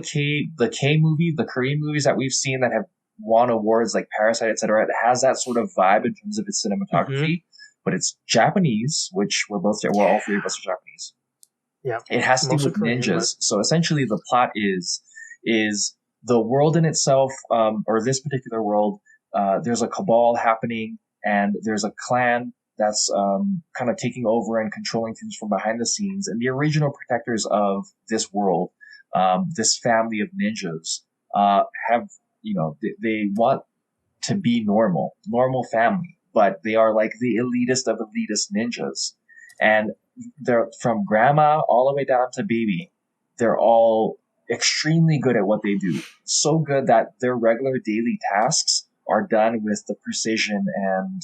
Korean movies that we've seen that have won awards like Parasite, etc. It has that sort of vibe in terms of its cinematography. Mm-hmm. But it's Japanese, which all three of us are Japanese. Yeah. It has to do with ninjas. So essentially the plot is the world in itself, or this particular world, there's a cabal happening, and there's a clan that's kind of taking over and controlling things from behind the scenes. And the original protectors of this world, this family of ninjas, have, they want to be normal family. But they are like the elitist of elitist ninjas. And they're from grandma all the way down to baby. They're all extremely good at what they do. So good that their regular daily tasks are done with the precision and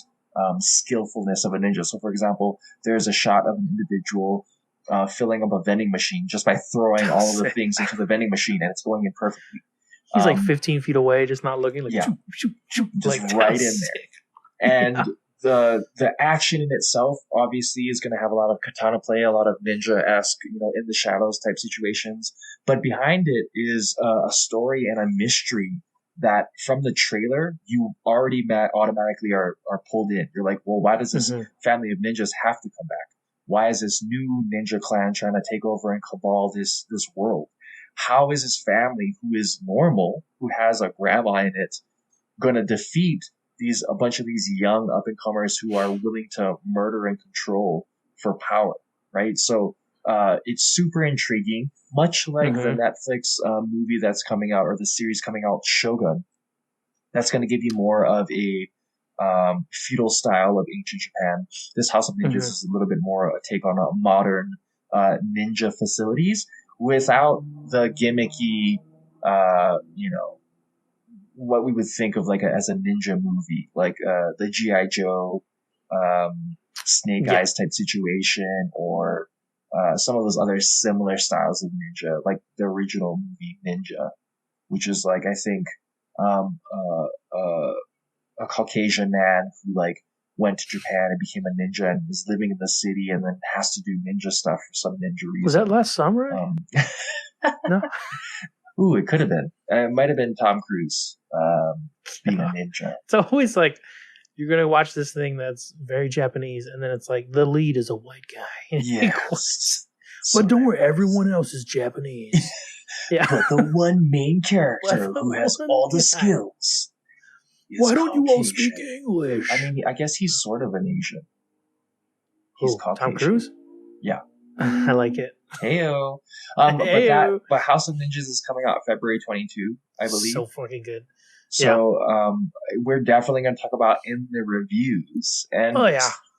skillfulness of a ninja. So, for example, there's a shot of an individual filling up a vending machine just by throwing all of the things into the vending machine, and it's going in perfectly. He's like 15 feet away, just not looking. Like, just like right in there. And the action in itself obviously is going to have a lot of katana play, a lot of ninja-esque, in the shadows type situations. But behind it is a story and a mystery that from the trailer, you already automatically are pulled in. You're like, well, why does this family of ninjas have to come back? Why is this new ninja clan trying to take over and cabal this world? How is this family, who is normal, who has a grandma in it, going to defeat a bunch of these young up-and-comers who are willing to murder and control for power, right? So it's super intriguing, much like the Netflix movie that's coming out, or the series coming out, Shogun. That's going to give you more of a feudal style of ancient Japan. This House of Ninjas is a little bit more a take on modern ninja facilities, without the gimmicky, what we would think of like as a ninja movie, like the G.I. Joe, Snake Eyes type situation, or some of those other similar styles of ninja, like the original movie Ninja, which is like, I think, a Caucasian man who like went to Japan and became a ninja and is living in the city and then has to do ninja stuff for some ninja reason. Was that Last Samurai? No. Ooh, it could have been. It might have been Tom Cruise being a ninja. It's always like you're gonna watch this thing that's very Japanese, and then it's like the lead is a white guy. Yes. But don't worry, everyone else is Japanese. Yeah. But the one main character who has all the skills. Why don't you all speak English? I mean, I guess he's sort of an Asian. He's Caucasian. Tom Cruise? Yeah. I like it. Heyo. But House of Ninjas is coming out February 22, I believe. So fucking good. So we're definitely going to talk about in the reviews. And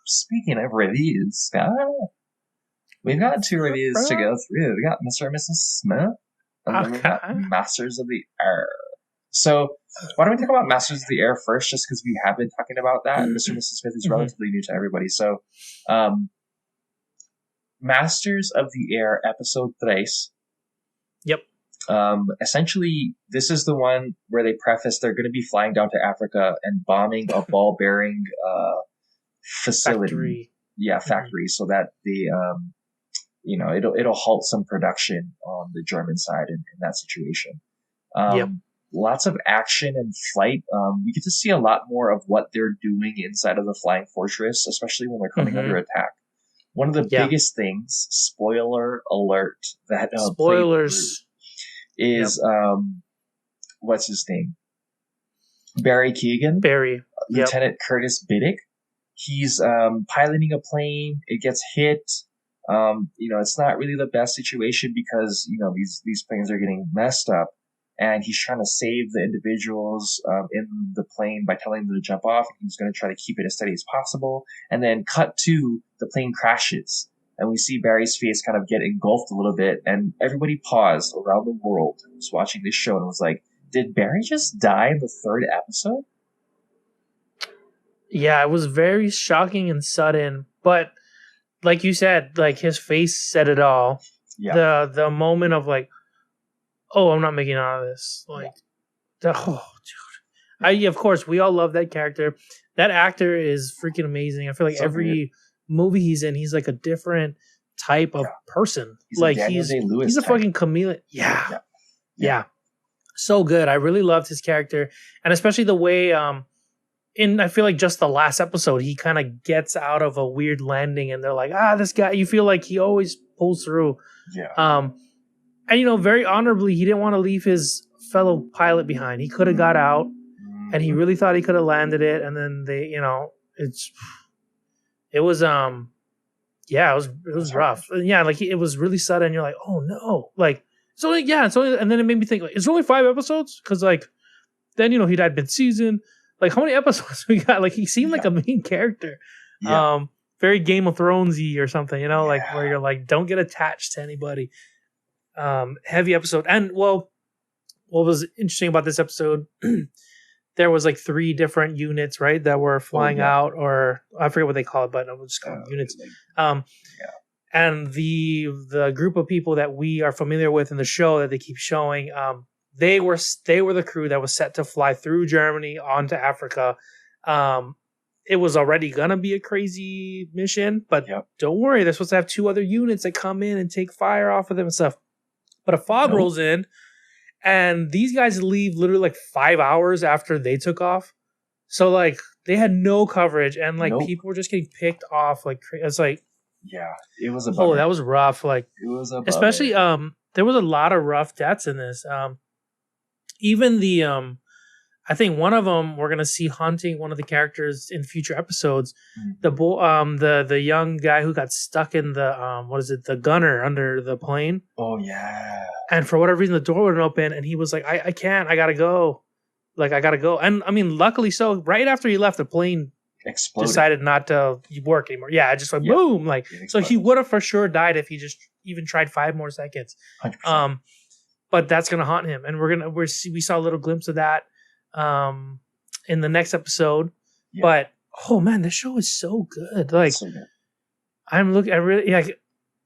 speaking of reviews, we've got 2 reviews to go through. We got Mr. and Mrs. Smith, and then we got Masters of the Air. So why don't we talk about Masters of the Air first, just because we have been talking about that. Mr. and Mrs. Smith is relatively new to everybody. So Masters of the Air, episode 3. Yep. Essentially, this is the one where they preface they're going to be flying down to Africa and bombing a ball-bearing facility. Factory, so that the it'll halt some production on the German side in that situation. Lots of action and flight. We get to see a lot more of what they're doing inside of the Flying Fortress, especially when they're coming under attack. One of the biggest things, spoiler alert, that spoilers is what's his name? Barry Keoghan. Lieutenant Curtis Biddick. He's piloting a plane. It gets hit. It's not really the best situation because these planes are getting messed up. And he's trying to save the individuals in the plane by telling them to jump off. He's going to try to keep it as steady as possible. And then cut to the plane crashes. And we see Barry's face kind of get engulfed a little bit. And everybody paused around the world who was watching this show and was like, did Barry just die in the 3rd episode? Yeah, it was very shocking and sudden. But like you said, like his face said it all. Yeah. The moment of like, oh, I'm not making it out of this. Like, dude. Of course, we all love that character. That actor is freaking amazing. I feel like every movie he's in, he's like a different type of person. He's like he's a fucking chameleon. Yeah. So good. I really loved his character, and especially the way I feel like just the last episode, he kind of gets out of a weird landing, and they're like, this guy. You feel like he always pulls through. Yeah. And, very honorably, he didn't want to leave his fellow pilot behind. He could have got out, and he really thought he could have landed it. And then it was rough. Yeah, like it was really sudden. You're like, oh no, like it's only, and then it made me think, like, it's only 5 episodes because like then he died mid-season. Like how many episodes we got? Like he seemed like a main character. Yeah. Very Game of Thronesy or something. Like where you're like, don't get attached to anybody. Heavy episode. And what was interesting about this episode, there was like 3 different units, right, that were flying out, or I forget what they call it, but I'll just call them units. And the group of people that we are familiar with in the show that they keep showing, they were the crew that was set to fly through Germany onto Africa. It was already gonna be a crazy mission, but don't worry, they're supposed to have 2 other units that come in and take fire off of them and stuff. But a fog rolls in, and these guys leave literally like 5 hours after they took off. So like they had no coverage, and like people were just getting picked off. Like it's like, it was a bummer. Oh, that was rough. Like it was a bummer. Especially there was a lot of rough deaths in this. Even the I think one of them we're gonna see haunting one of the characters in future episodes. The young guy who got stuck in the the gunner under the plane. Oh yeah. And for whatever reason the door wouldn't open, and he was like, I can't, I gotta go. Like I gotta go. And I mean, luckily so, right after he left, the plane exploded. decided not to work anymore. Yeah, just like boom, like so he would have for sure died if he just even tried 5 more seconds. 100%. But that's gonna haunt him, and we saw a little glimpse of that in the next episode. Yeah. But oh man, this show is so good. Like so good. I really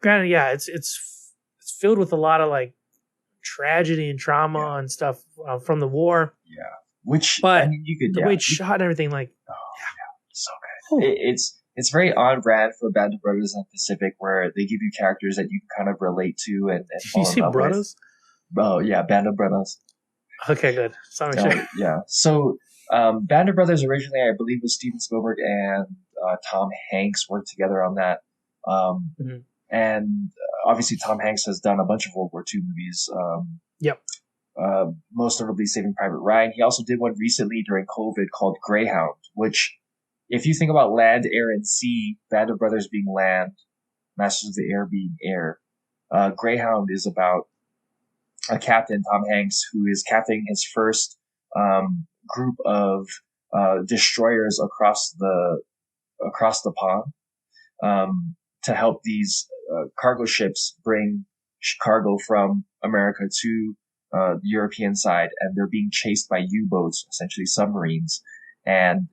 granted, yeah, it's filled with a lot of like tragedy and trauma and stuff from the war. Yeah, which but I mean, you could the way it's shot and everything, like so good. It's very on brand for Band of Brothers and Pacific, where they give you characters that you can kind of relate to and fall in love brothers? With. Oh yeah, Band of Brothers. Okay, good. Sure. Yeah. So Band of Brothers originally, I believe, was Steven Spielberg and Tom Hanks worked together on that. And obviously Tom Hanks has done a bunch of World War II movies. Most notably Saving Private Ryan. He also did one recently during COVID called Greyhound, which, if you think about land, air, and sea, Band of Brothers being land, Masters of the Air being air, Greyhound is about a captain, Tom Hanks, who is captaining his first group of destroyers across the pond to help these cargo ships bring cargo from America to the European side, and they're being chased by U-boats, essentially submarines. And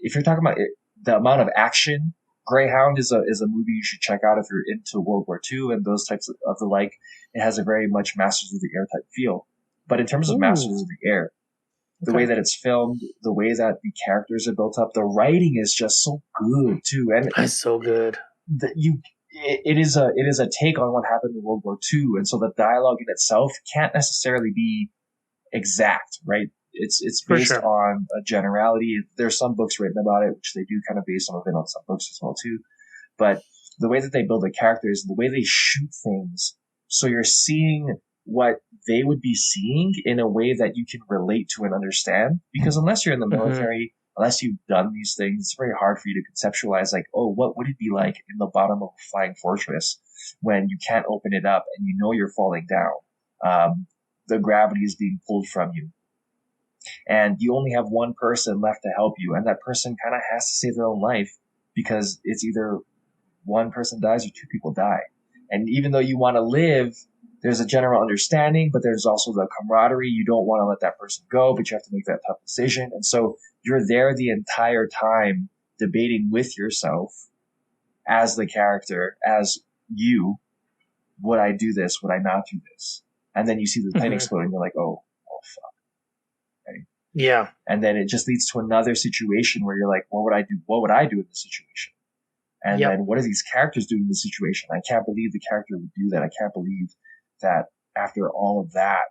if you're talking about the amount of action, Greyhound is a movie you should check out if you're into World War II and those types of the like. It has a very much Masters of the Air type feel. But in terms of Masters of the Air, the way that it's filmed, the way that the characters are built up, the writing is just so good too. And it's so good. It is a take on what happened in World War II, and so the dialogue in itself can't necessarily be exact, right? It's based on a generality. There's some books written about it, which they do kind of base some of it on some books as well too. But the way that they build the characters, the way they shoot things, so you're seeing what they would be seeing in a way that you can relate to and understand. Because unless you're in the military, unless you've done these things, it's very hard for you to conceptualize, like, oh, what would it be like in the bottom of a flying fortress when you can't open it up and you know you're falling down? The gravity is being pulled from you. And you only have one person left to help you, and that person kind of has to save their own life, because it's either one person dies or two people die. And even though you want to live, there's a general understanding, but there's also the camaraderie. You don't want to let that person go, but you have to make that tough decision. And so you're there the entire time debating with yourself as the character, as you, would I do this? Would I not do this? And then you see the plane explode and you're like, oh fuck. Right? Yeah. And then it just leads to another situation where you're like, what would I do? What would I do in this situation? And then what are these characters doing in this situation? I can't believe the character would do that. I can't believe that after all of that,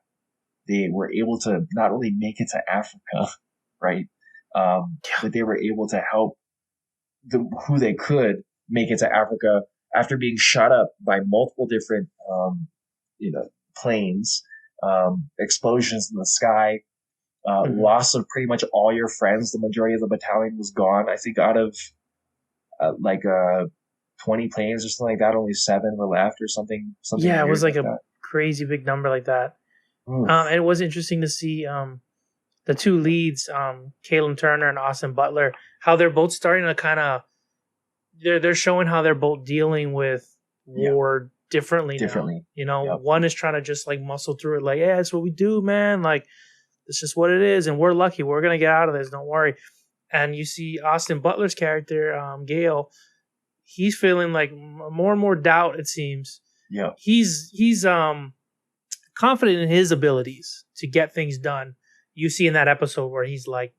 they were able to not only make it to Africa, right? But they were able to help who they could make it to Africa after being shot up by multiple different, planes, explosions in the sky, loss of pretty much all your friends. The majority of the battalion was gone. I think out of 20 planes or something like that, only 7 were left or something. Yeah, it was like a crazy big number like that. And it was interesting to see the two leads, Caitlin Turner and Austin Butler, how they're both starting to kind of they're showing how they're both dealing with war differently. Now. One is trying to just like muscle through it, like, yeah, that's what we do, man. Like, it's just what it is, and we're lucky. We're gonna get out of this. Don't worry. And you see Austin Butler's character, Gale. He's feeling like more and more doubt. It seems. Yeah. He's confident in his abilities to get things done. You see in that episode where he's like,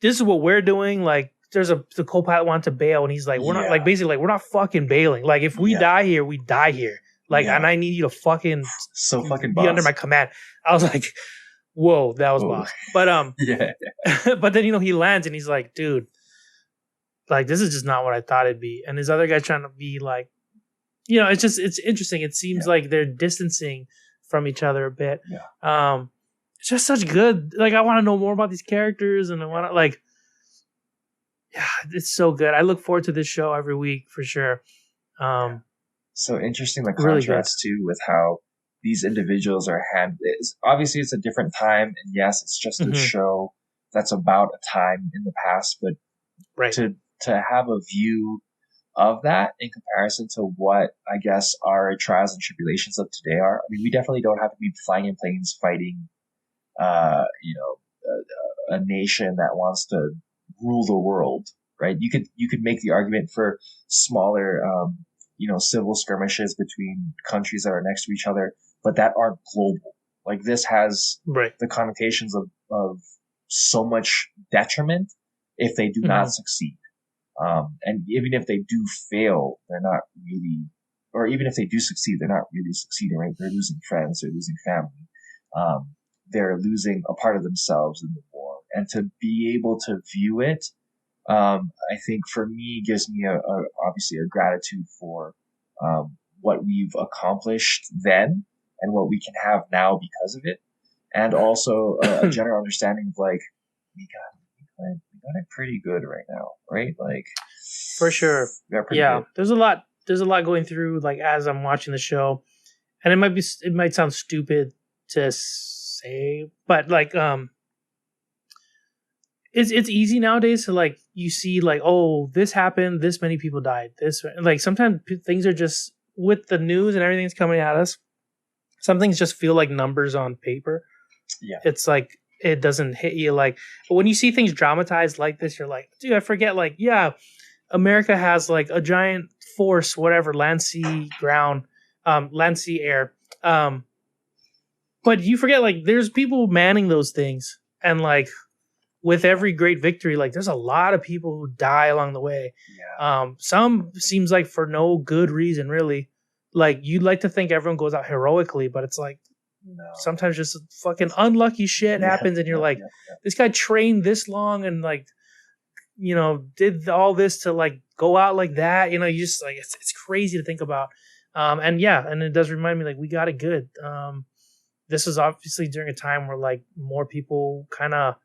"This is what we're doing." Like, the co-pilot wanted to bail, and he's like, "We're not like basically like we're not fucking bailing. Like, if we die here, we die here. Like, and I need you to fucking be under my command." I was like, "Whoa, that was boss." But but then he lands and he's like, "Dude, like this is just not what I thought it'd be." And this other guy's trying to be like, it's interesting. It seems like they're distancing from each other a bit. Yeah. It's just such good. Like, I want to know more about these characters, and I want to it's so good. I look forward to this show every week for sure. So interesting the contrast too with how these individuals are handled. Obviously, it's a different time, and yes, it's just a show that's about a time in the past, but right. to have a view of that in comparison to what I guess our trials and tribulations of today are. I mean, we definitely don't have to be flying in planes fighting, a nation that wants to rule the world, right? You could make the argument for smaller, civil skirmishes between countries that are next to each other, but that aren't global. Like this has the connotations of so much detriment if they do not succeed. And even if they do fail, they're not really, or even if they do succeed, they're not really succeeding, right? They're losing friends, they're losing family, they're losing a part of themselves in the war. And to be able to view it, I think for me gives me obviously a gratitude for what we've accomplished then and what we can have now because of it, and also a general understanding of like we got it pretty good right now, right? Like for sure, yeah. Good. There's a lot going through like as I'm watching the show, and it might sound stupid to say, but like it's easy nowadays to like you see like, oh, this happened, this many people died, this like sometimes things are just with the news and everything's coming at us. Some things just feel like numbers on paper. Yeah, it's like it doesn't hit you like. But when you see things dramatized like this, you're like, dude, I forget. Like, yeah, America has like a giant force, whatever, land, sea, ground, land, sea, air. But you forget like there's people manning those things, and like with every great victory, like there's a lot of people who die along the way. Yeah. Some seems like for no good reason, really. Like you'd like to think everyone goes out heroically, but it's like sometimes just fucking unlucky shit happens, and you're this guy trained this long and like, did all this to like go out like that. You just like it's crazy to think about. And it does remind me like we got it good. This was obviously during a time where like more people kind of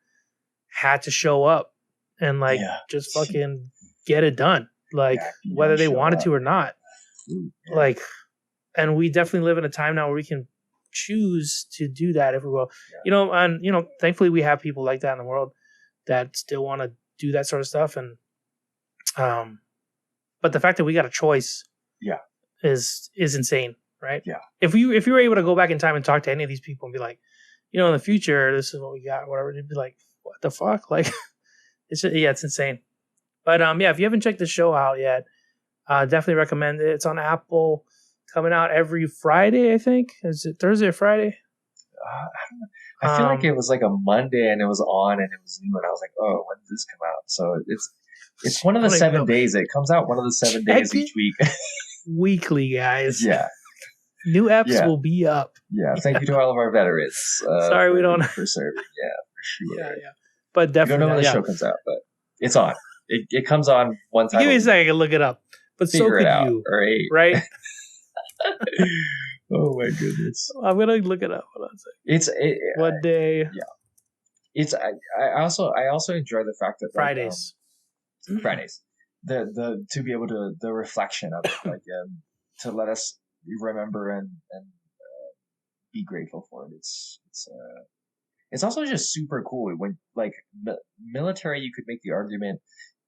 had to show up and like just fucking get it done, like whether they wanted to or not. Like, and we definitely live in a time now where we can choose to do that if we will. Thankfully we have people like that in the world that still want to do that sort of stuff. And but the fact that we got a choice is insane, right? If you were able to go back in time and talk to any of these people and be like, in the future this is what we got, whatever, they'd be like, what the fuck? Like it's insane. But if you haven't checked the show out yet, definitely recommend it. It's on Apple, coming out every Friday, I think. Is it Thursday or Friday? I feel like it was like a Monday and it was on and it was new and I was like, oh, when did this come out? So it's one of the 7 days. It comes out one of the 7 days each week. Weekly, guys. Yeah. New eps will be up. Yeah. Thank you to all of our veterans. Sorry, we don't for serving. Yeah, for sure. Yeah. But definitely, I don't know when the show comes out, but it's on. It comes on one time. Give me a second, I can look it up. But so could you, right? Oh my goodness! I'm gonna look it up. Hold on a second. One day. Yeah. It's I also enjoy the fact that Fridays. Fridays. The to be able to the reflection of it, like to let us remember and be grateful for it. It's also just super cool when like military. You could make the argument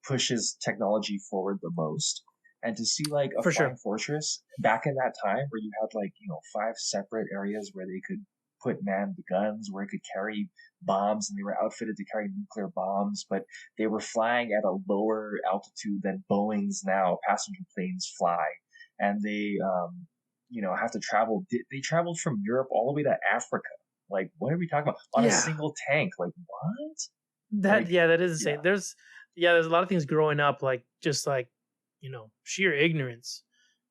pushes technology forward the most. And to see like a flying fortress back in that time where you had like, 5 separate areas where they could put manned guns, where it could carry bombs, and they were outfitted to carry nuclear bombs, but they were flying at a lower altitude than Boeing's now passenger planes fly. And they, have to travel. They traveled from Europe all the way to Africa. Like, what are we talking about? On a single tank. Like, what? That is insane. There's a lot of things growing up, like, just like, sheer ignorance.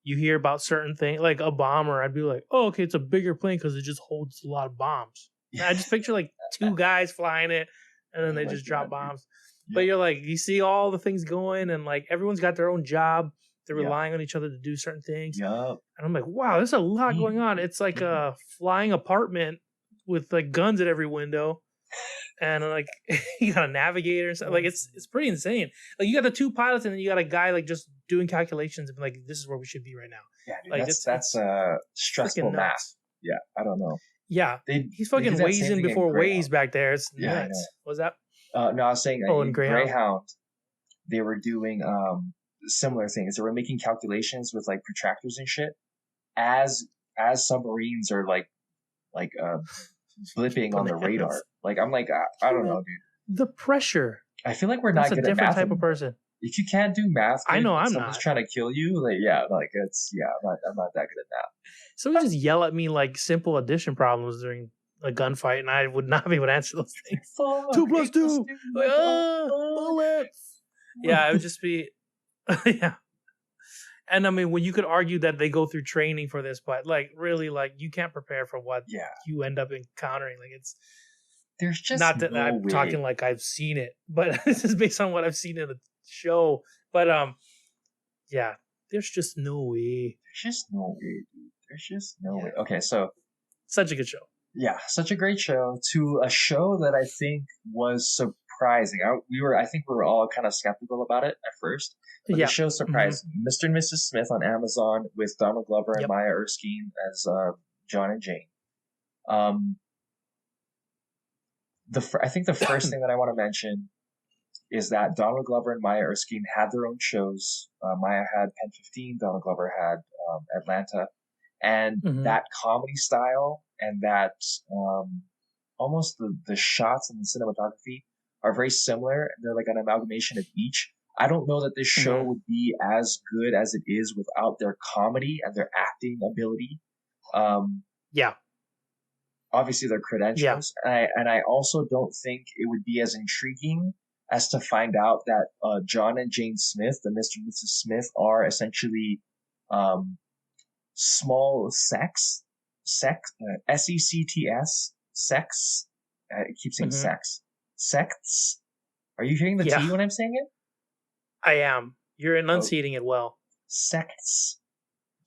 You hear about certain things, like a bomber. I'd be like, oh, okay, it's a bigger plane because it just holds a lot of bombs. And I just picture like 2 guys flying it, and then they just drop bombs. But you're like, you see all the things going, and like everyone's got their own job. They're relying on each other to do certain things. And I'm like, wow, there's a lot going on. It's like a flying apartment with like guns at every window. And like you got a navigator and stuff. Like it's pretty insane. Like you got the 2 pilots and then you got a guy like just doing calculations and like, this is where we should be right now. Yeah, dude, like that's stressful math. Yeah, I don't know. Yeah, he's fucking Waze before Waze back there. It's nuts. Yeah, What's that? No, I was saying in Greyhound. they were doing similar things. They were making calculations with like protractors and shit as submarines are like blipping on the radar. Like I'm like I don't know, dude. The pressure. I feel like we're That's not a good at different math type of anymore. person. If you can't do math, dude, I know I'm someone's not. trying to kill you. Like I'm not that good at math. Someone just yell at me like simple addition problems during a gunfight, and I would not be able to answer those things. 2 + 2. Like, bullets. Yeah, it would just be. Yeah. And I mean, when you could argue that they go through training for this, but like really, like you can't prepare for what you end up encountering. Like there's just not that I'm talking like I've seen it, but this is based on what I've seen in the show. But yeah, there's just no way. There's just no way, dude. There's just no way. Okay, so such a good show. Yeah, such a great show. To a show that I think was surprising. I think we were all kind of skeptical about it at first. But the show surprised me. Mr. and Mrs. Smith on Amazon with Donald Glover and Maya Erskine as John and Jane. I think the first thing that I want to mention is that Donald Glover and Maya Erskine had their own shows. Maya had Pen 15, Donald Glover had Atlanta. And that comedy style and that almost the shots and the cinematography are very similar. They're like an amalgamation of each. I don't know that this show would be as good as it is without their comedy and their acting ability. Obviously their credentials. And I also don't think it would be as intriguing as to find out that John and Jane Smith, the Mr. and Mrs. Smith, are essentially small sects, S-E-C-T-S, sects. I keep saying sex. Sects. Are you hearing the T when I'm saying it? I am. You're enunciating it well. Sects.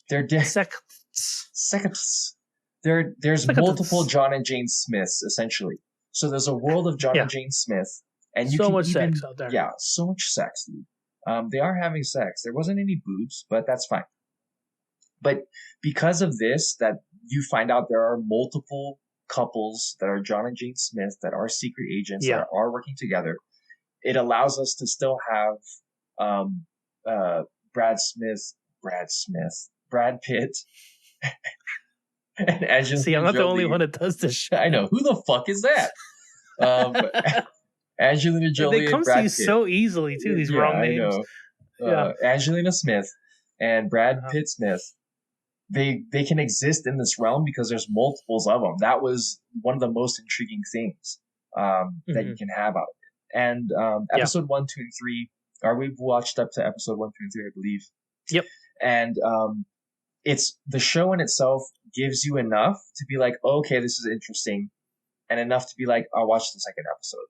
They're sects. There's multiple John and Jane Smiths, essentially. So there's a world of John and Jane Smith. And you so can much sex out there. Yeah, so much sex, dude. They are having sex. There wasn't any boobs, but that's fine. But because of this, that you find out there are multiple couples that are John and Jane Smith that are secret agents that are working together. It allows us to still have Brad Pitt, and Angelina See, I'm not Jolie. the only one that does this shit. I know. Who the fuck is that? Angelina Jolie. They come and Brad to you Pitt. So easily too. These wrong names. I know. Angelina Smith and Brad Pitt Smith. They can exist in this realm because there's multiples of them. That was one of the most intriguing things that you can have out of it. And episode 1, 2, and 3, or we've watched up to episode 1, 2, and 3, I believe. Yep. And it's the show in itself gives you enough to be like, oh, okay, this is interesting, and enough to be like, I'll watch the second episode.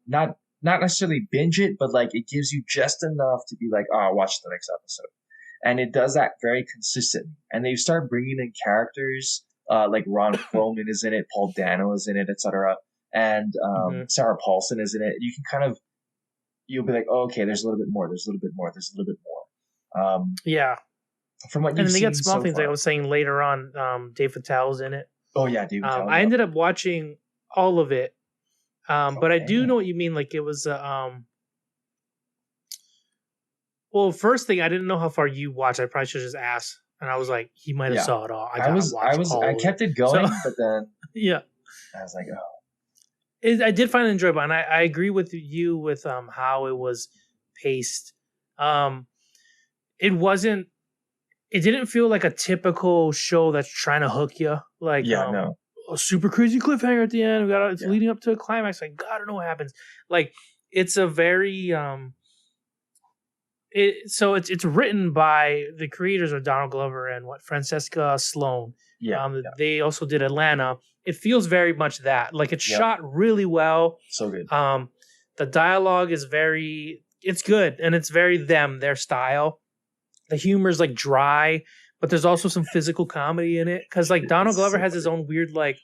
Not necessarily binge it, but like it gives you just enough to be like, oh, I'll watch the next episode. And it does that very consistently. And they start bringing in characters like Ron Perlman is in it, Paul Dano is in it, etc. And Sarah Paulson is in it. You can you'll be like, oh, okay, there's a little bit more, there's a little bit more, there's a little bit more. From what you've seen, and they get small things far. like I was saying later on. Dave Attell's in it. Oh yeah, Dave Attell. I ended up watching all of it, but I do know what you mean. Like it was well, first thing, I didn't know how far you watched. I probably should just ask. And I was like, he might have saw it all. I kept it going, but then I was like, oh. I did find it enjoyable, and I agree with you with how it was paced. It didn't feel like a typical show that's trying to hook you. Like a super crazy cliffhanger at the end. It's leading up to a climax. Like, God, I don't know what happens. Like, it's a very it's written by the creators of Donald Glover and Francesca Sloan. They also did Atlanta. It feels very much that. Like it's shot really well. So good. The dialogue is it's good, and it's very their style. The humor is like dry, but there's also some physical comedy in it. Because like Donald Glover has his own weird like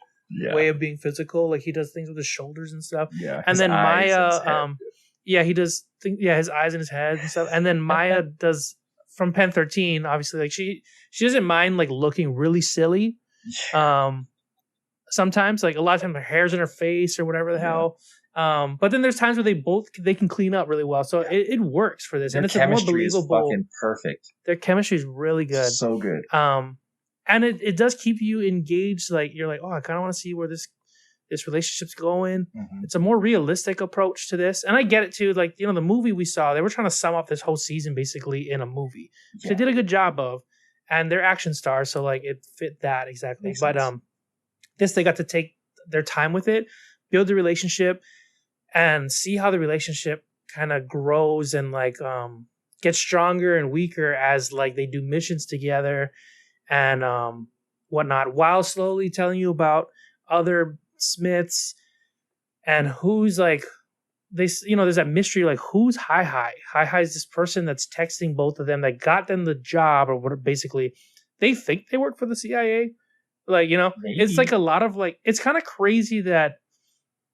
way of being physical. Like he does things with his shoulders and stuff. Yeah. And then Maya he does his eyes and his head and stuff. And then Maya does from Pen 13, obviously, like she doesn't mind like looking really silly. Sometimes, like a lot of times her hair's in her face or whatever the hell. But then there's times where they can clean up really well, so it works for this, Their and it's a more chemistry is believable. fucking perfect. Their chemistry is really good, So good. And it does keep you engaged. Like you're like, oh, I kind of want to see where this relationship's going. Mm-hmm. It's a more realistic approach to this, and I get it too. Like, you know, the movie we saw, they were trying to sum up this whole season basically in a movie, which they did a good job of, and they're action stars, so like it fit that exactly. Makes but sense. this they got to take their time with it, build the relationship, and see how the relationship kind of grows and like gets stronger and weaker as like they do missions together and whatnot, while slowly telling you about other Smiths and who's like there's that mystery, like who's Hi is this person that's texting both of them that got them the job, or what basically they think they work for the CIA. Like, you know, Maybe. it's like a lot of like, it's kind of crazy that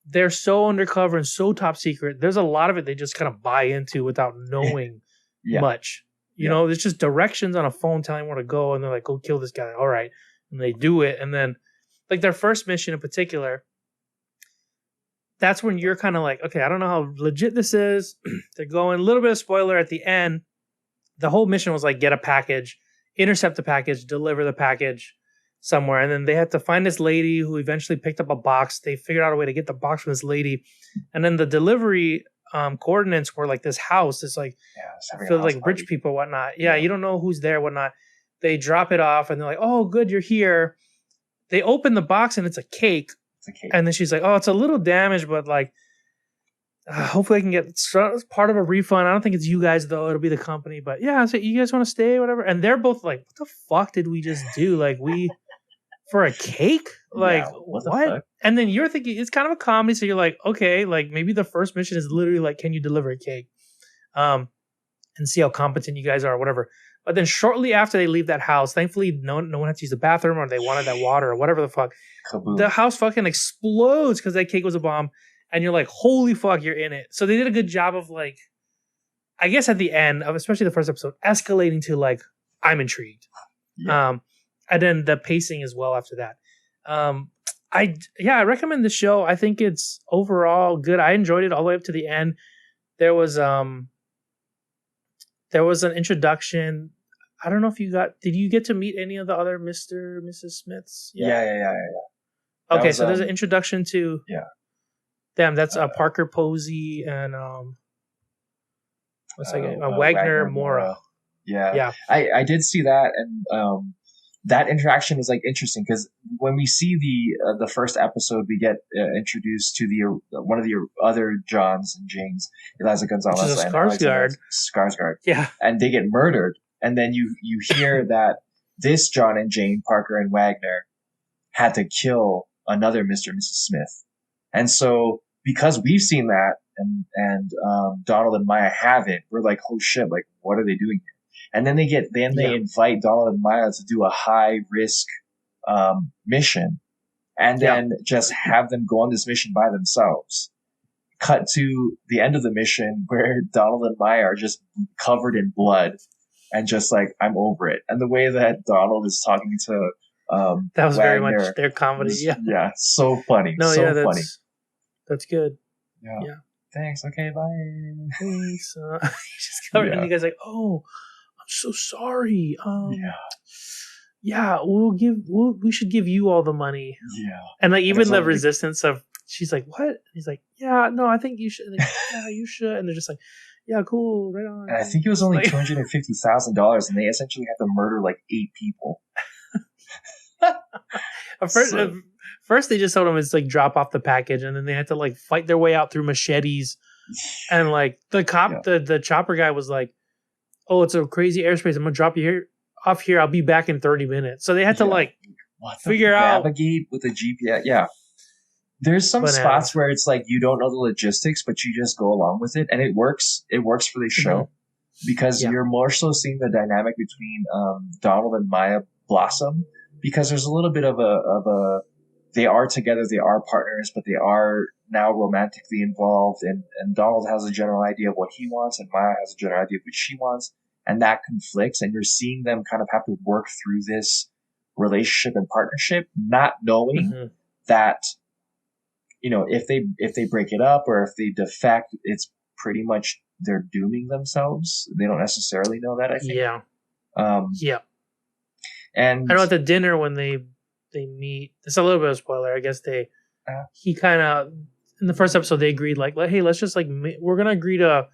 they're so undercover and so top secret. There's a lot of it they just kind of buy into without knowing much. You know, there's just directions on a phone telling where to go, and they're like, go kill this guy. All right. And they do it. And then, like, their first mission in particular, that's when you're kind of like, okay, I don't know how legit this is. They're going, a little bit of spoiler at the end. The whole mission was like, get a package, intercept the package, deliver the package somewhere. And then they had to find this lady who eventually picked up a box. They figured out a way to get the box from this lady. And then the delivery coordinates were like this house. It's like, filled like rich people, whatnot. Yeah, you don't know who's there, whatnot. They drop it off and they're like, oh, good, you're here. They open the box and it's a cake. And then she's like, oh, it's a little damaged, but like, hopefully I can get it's part of a refund. I don't think it's you guys, though. It'll be the company. But yeah, so you guys want to stay, whatever. And they're both like, what the fuck did we just do? Like, for a cake? Like, what? The fuck? And then you're thinking, it's kind of a comedy. So you're like, okay, like maybe the first mission is literally like, can you deliver a cake? And see how competent you guys are, or whatever. But then shortly after they leave that house, thankfully no one had to use the bathroom, or they wanted that water or whatever the fuck. Kaboom. The house fucking explodes because that cake was a bomb. And you're like, holy fuck, you're in it. So they did a good job of like, I guess at the end of especially the first episode, escalating to like, I'm intrigued. Yeah. And then the pacing as well after that. I recommend the show. I think it's overall good. I enjoyed it all the way up to the end. There was an introduction. I don't know if did you get to meet any of the other Mr. and Mrs. Smiths? Yeah. Okay, so there's an introduction to Damn, that's Parker Posey and Wagner Mora. Yeah. I did see that, and that interaction is like interesting because when we see the first episode, we get introduced to the one of the other Johns and Janes, Eliza Gonzalez and Skarsgård. Yeah, and they get murdered, and then you hear that this John and Jane, Parker and Wagner, had to kill another Mr. and Mrs. Smith, and so because we've seen that and Donald and Maya haven't, we're like, oh shit, like what are they doing here? And then they invite Donald and Maya to do a high risk mission, and then just have them go on this mission by themselves. Cut to the end of the mission where Donald and Maya are just covered in blood and just like, I'm over it. And the way that Donald is talking to that was Wagner, very much their comedy. Yeah, so funny. No, so yeah, funny. That's good. Yeah. Thanks. Okay, bye. Thanks. Just covered, and you guys like, oh, I'm so sorry. We should give you all the money. Yeah. And like even the resistance of, she's like, what? And he's like, yeah, no, I think you should. And like, yeah, you should. And they're just like, yeah, cool, right on. And I think it was only like, $250,000, and they essentially have to murder like 8 people. First, they just told them it's like drop off the package, and then they had to like fight their way out through machetes, and like the cop, the chopper guy was like, "Oh, it's a crazy airspace. I'm gonna drop you off here. I'll be back in 30 minutes." So they had to like figure out navigate with the GPS. Yeah, there's some spots where it's like you don't know the logistics, but you just go along with it, and it works. It works for the show because you're more so seeing the dynamic between Donald and Maya blossom, because there's a little bit of a they are together, they are partners, but they are now romantically involved, and Donald has a general idea of what he wants, and Maya has a general idea of what she wants, and that conflicts, and you're seeing them kind of have to work through this relationship and partnership, not knowing that if they break it up or if they defect, it's pretty much they're dooming themselves. They don't necessarily know that, I think. Yeah. Um, Yeah. and I know at the dinner when they meet, it's a little bit of a spoiler. I guess he kind of in the first episode they agreed like hey, let's just like we're gonna agree to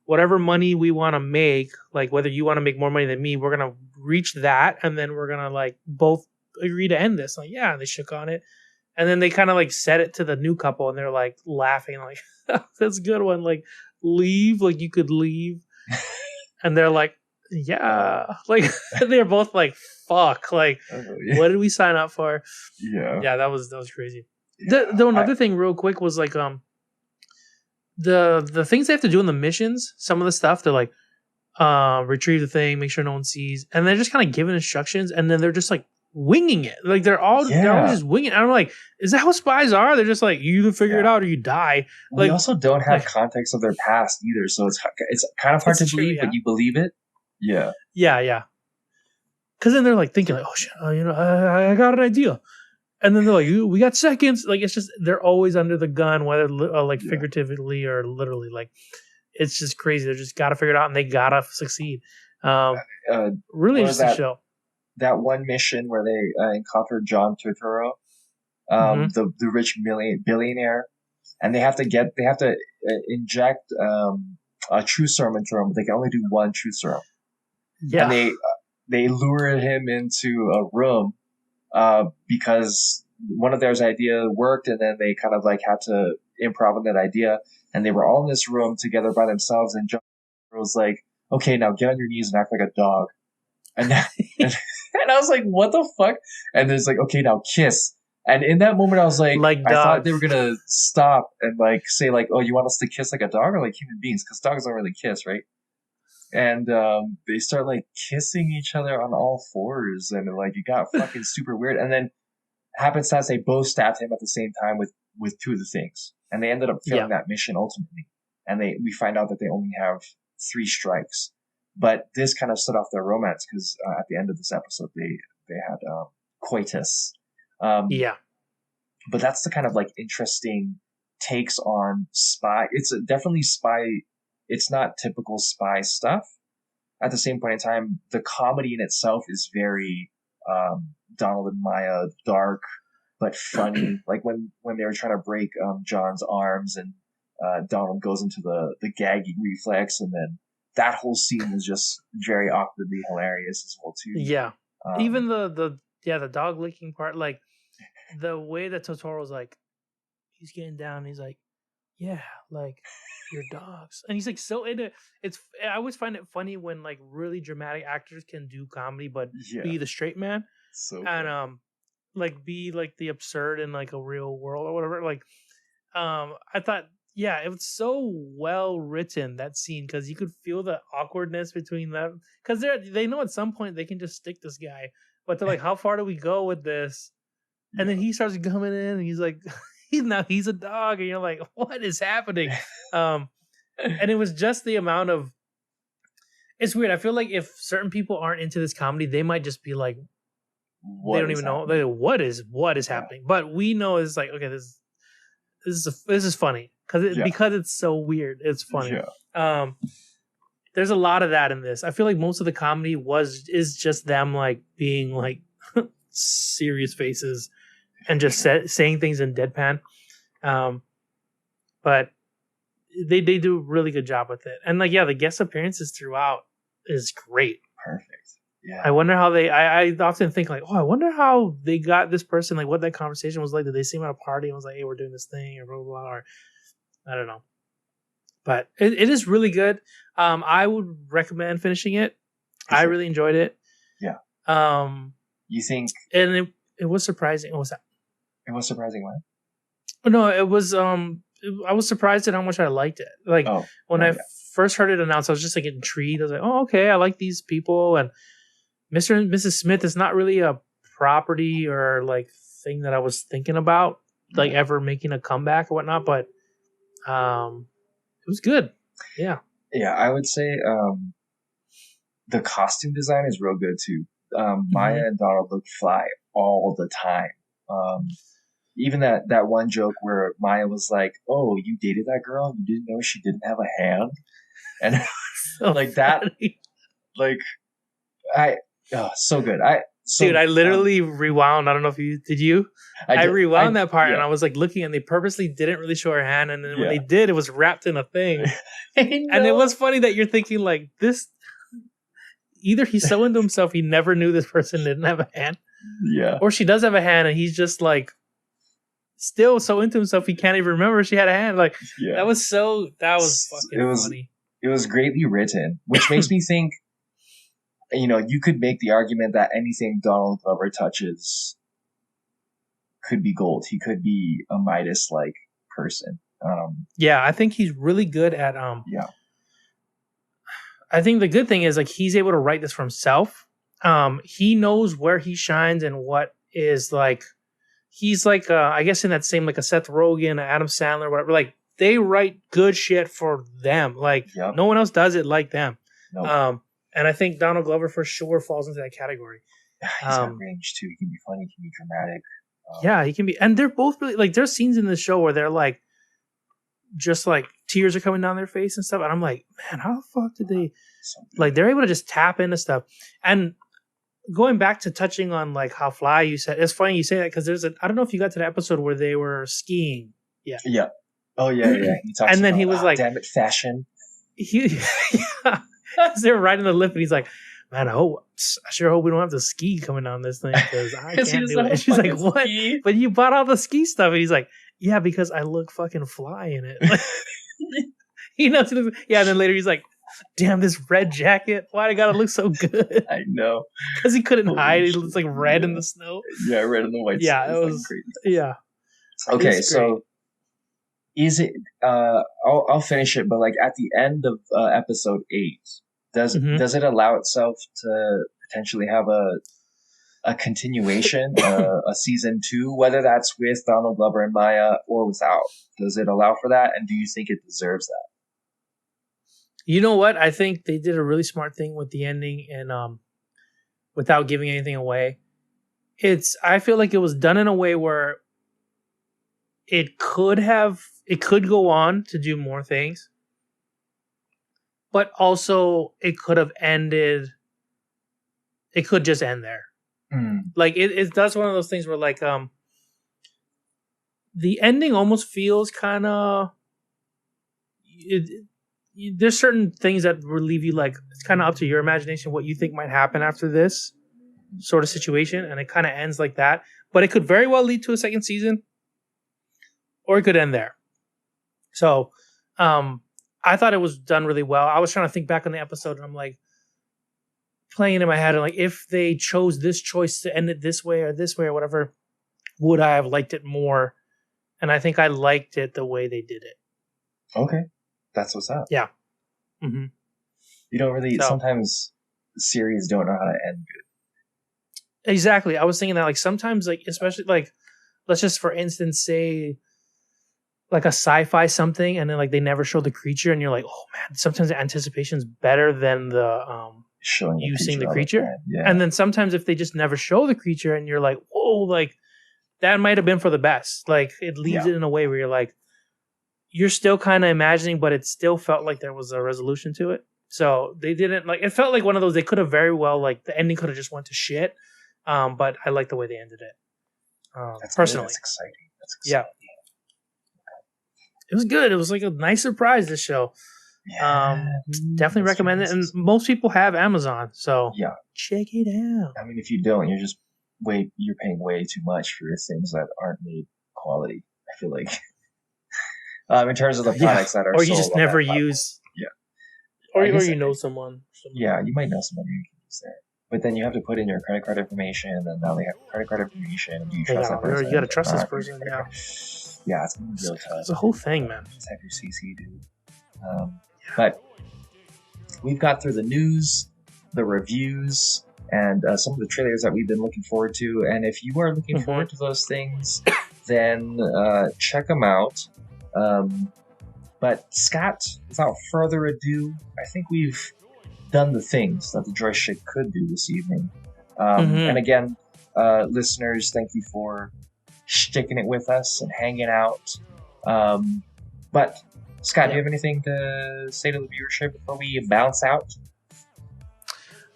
whatever money we want to make, like whether you want to make more money than me, we're gonna reach that, and then we're gonna like both agree to end this. Like yeah, and they shook on it, and then they kind of like said it to the new couple, and they're like laughing like that's a good one. Like leave, like you could leave, and they're like yeah, like they're both like fuck, like what did we sign up for? Yeah, that was crazy. Yeah, another thing real quick was like the things they have to do in the missions, some of the stuff they're like retrieve the thing, make sure no one sees, and they're just kind of giving instructions, and then they're just like winging it. Like they're always just winging it. I'm like, is that how spies are? They're just like you either figure it out or you die. We like also don't have context of their past either, so it's kind of hard to believe, but you believe it. Yeah. Because then they're like thinking like, oh shit, I got an idea. And then they're like, we got seconds. Like, it's just, they're always under the gun, whether like figuratively or literally. Like, it's just crazy. They just got to figure it out and they got to succeed. Really interesting show. That one mission where they encountered John Turturro, the rich billionaire, and they have to inject a truth serum into him. They can only do one truth serum. Yeah. And they lured him into a room because one of their idea worked, and then they kind of like had to improv on that idea, and they were all in this room together by themselves, and John was like, okay, now get on your knees and act like a dog. And and I was like, what the fuck? And there's like, okay, now kiss. And in that moment I was like I thought they were gonna stop and like say like, oh, you want us to kiss like a dog or like human beings? Because dogs don't really kiss, right? And they start like kissing each other on all fours, and like it got fucking super weird. And then happenstance they both stabbed him at the same time with two of the things, and they ended up failing that mission ultimately. And we find out that they only have 3 strikes, but this kind of set off their romance because at the end of this episode they had coitus. But that's the kind of like interesting takes on spy. It's definitely spy. It's not typical spy stuff. At the same point in time, the comedy in itself is very Donald and Maya, dark but funny. Like when they were trying to break John's arms, and Donald goes into the gagging reflex, and then that whole scene is just very awkwardly hilarious as well too. Yeah, even the dog licking part, like the way that Totoro's like, he's getting down, he's like, yeah, like your dogs, and he's like so into it's. I always find it funny when like really dramatic actors can do comedy, but be the straight man, and like be like the absurd in like a real world or whatever. Like, I thought, it was so well written, that scene, because you could feel the awkwardness between them, because they know at some point they can just stick this guy, but they're like, how far do we go with this? And then he starts coming in, and he's like. He's a dog, and you're like, what is happening? And it was just the amount of. It's weird. I feel like if certain people aren't into this comedy, they might just be like, they don't even know what is happening. But we know it's like, okay, this is funny because it's so weird. It's funny. Yeah. There's a lot of that in this. I feel like most of the comedy is just them like being like serious faces. And just saying things in deadpan, but they do a really good job with it. And like, the guest appearances throughout is great. Perfect. Yeah. I wonder how I often think like, I wonder how they got this person, like what that conversation was like. Did they see him at a party and was like, hey, we're doing this thing, or blah blah blah, or I don't know. But it is really good. I would recommend finishing it. I really enjoyed it. Yeah. You think? And it was surprising. What was that? It was surprising what? No, it was I was surprised at how much I liked it. Like when I first heard it announced, I was just like intrigued. I was like, oh, okay, I like these people, and Mr. and Mrs. Smith is not really a property or like thing that I was thinking about like ever making a comeback or whatnot, but it was good. Yeah. Yeah, I would say the costume design is real good too. Maya and Donald look fly all the time. even that one joke where Maya was like, "Oh, you dated that girl? You didn't know she didn't have a hand?" And So like that, funny. like so good. Dude, I literally rewound. I don't know if you did. I rewound that part, and I was like looking, and they purposely didn't really show her hand, and then when they did, it was wrapped in a thing. And it was funny that you're thinking like this. Either he's so into himself he never knew this person didn't have a hand, or she does have a hand, and he's just like still so into himself he can't even remember she had a hand. Like that was fucking funny. It was greatly written, which makes me think. You could make the argument that anything Donald Glover touches could be gold. He could be a Midas-like person. I think he's really good at. I think the good thing is like he's able to write this for himself. He knows where he shines and what is like. He's like, I guess in that same like a Seth Rogen, Adam Sandler, whatever. Like they write good shit for them. Like no one else does it like them. Nope. And I think Donald Glover for sure falls into that category. He's got range too. He can be funny. He can be dramatic. He can be. And they're both really like. There's scenes in the show where they're like, just like tears are coming down their face and stuff. And I'm like, man, how the fuck did they? Like they're able to just tap into stuff. And going back to touching on like how Fly you said, it's funny you say that because I don't know if you got to the episode where they were skiing. Yeah. Yeah. Oh yeah. He talks and then he was like, "Damn it, fashion." They were riding the lift, and he's like, "Man, I sure hope we don't have to ski coming down this thing because I can't do it." And she's like, "What? Ski? But you bought all the ski stuff?" And he's like, "Yeah, because I look fucking fly in it." Like, he knows. Yeah, and then later he's like, "Damn, this red jacket! Why I gotta look so good?" I know because he couldn't hide. He looks like red in the snow. Yeah, red in the white. Yeah, it was crazy. Yeah. Okay, so. Is it? I'll finish it, but like at the end of episode 8, does it allow itself to potentially have a continuation, a season 2, whether that's with Donald Glover and Maya or without? Does it allow for that? And do you think it deserves that? You know what? I think they did a really smart thing with the ending, and without giving anything away, I feel like it was done in a way where it could go on to do more things, but also it could have ended. It could just end there. Like that's one of those things where like the ending almost feels kind of. There's certain things that will leave you like it's kind of up to your imagination what you think might happen after this sort of situation, and it kind of ends like that. But it could very well lead to a second season. Or it could end there. So I thought it was done really well. I was trying to think back on the episode, and I'm like playing it in my head, and like if they chose this choice to end it this way or whatever, would I have liked it more? And I think I liked it the way they did it. Okay, that's what's up. Yeah. Mm-hmm. You don't really. Sometimes series don't know how to end good. Exactly. I was thinking that like sometimes like especially like let's just for instance say. Like a sci-fi something, and then like they never show the creature, and you're like, oh man, sometimes the anticipation's better than the you seeing the creature. Yeah. And then sometimes if they just never show the creature, and you're like, whoa, like that might have been for the best. Like it leaves it in a way where you're like, you're still kind of imagining, but it still felt like there was a resolution to it. So they didn't like. It felt like one of those. They could have very well like the ending could have just went to shit. But I like the way they ended it. Personally, that's exciting. Yeah. It was good. It was like a nice surprise, this show. Yeah, definitely recommend it. And most people have Amazon, so check it out. I mean, if you don't, you're paying way too much for things that aren't made quality. I feel like, in terms of the products that are, or you just never use. Yeah, or you know someone. Yeah, you might know someone who can use that. But then you have to put in your credit card information, and then now they have credit card information. Do you trust that person? You gotta trust this person. Yeah. Yeah, it's gonna be real tough. It's a whole thing, man. Just have your CC, dude. But we've got through the news, the reviews, and some of the trailers that we've been looking forward to. And if you are looking forward to those things, then check them out. But Scott, without further ado, I think we've done the things that the joystick could do this evening. And again, listeners, thank you for sticking it with us and hanging out. But Scott, do you have anything to say to the viewership before we bounce out?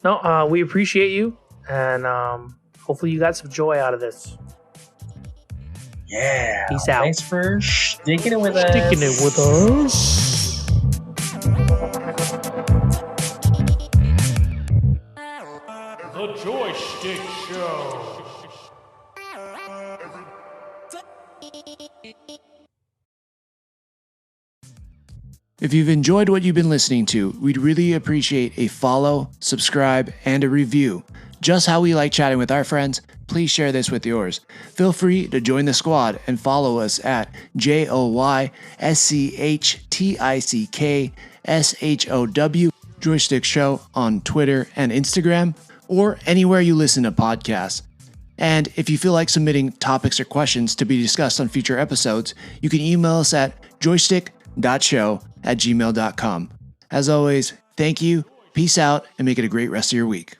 No, we appreciate you, and hopefully you got some joy out of this. Yeah. Peace out. Thanks for sticking it with us. Sticking it with us. The Joystick Show. If you've enjoyed what you've been listening to, we'd really appreciate a follow, subscribe, and a review. Just how we like chatting with our friends, please share this with yours. Feel free to join the squad and follow us at JoystickShow Joystick Show on Twitter and Instagram, or anywhere you listen to podcasts. And if you feel like submitting topics or questions to be discussed on future episodes, you can email us at joystick.show@gmail.com. As always, thank you, peace out, and make it a great rest of your week.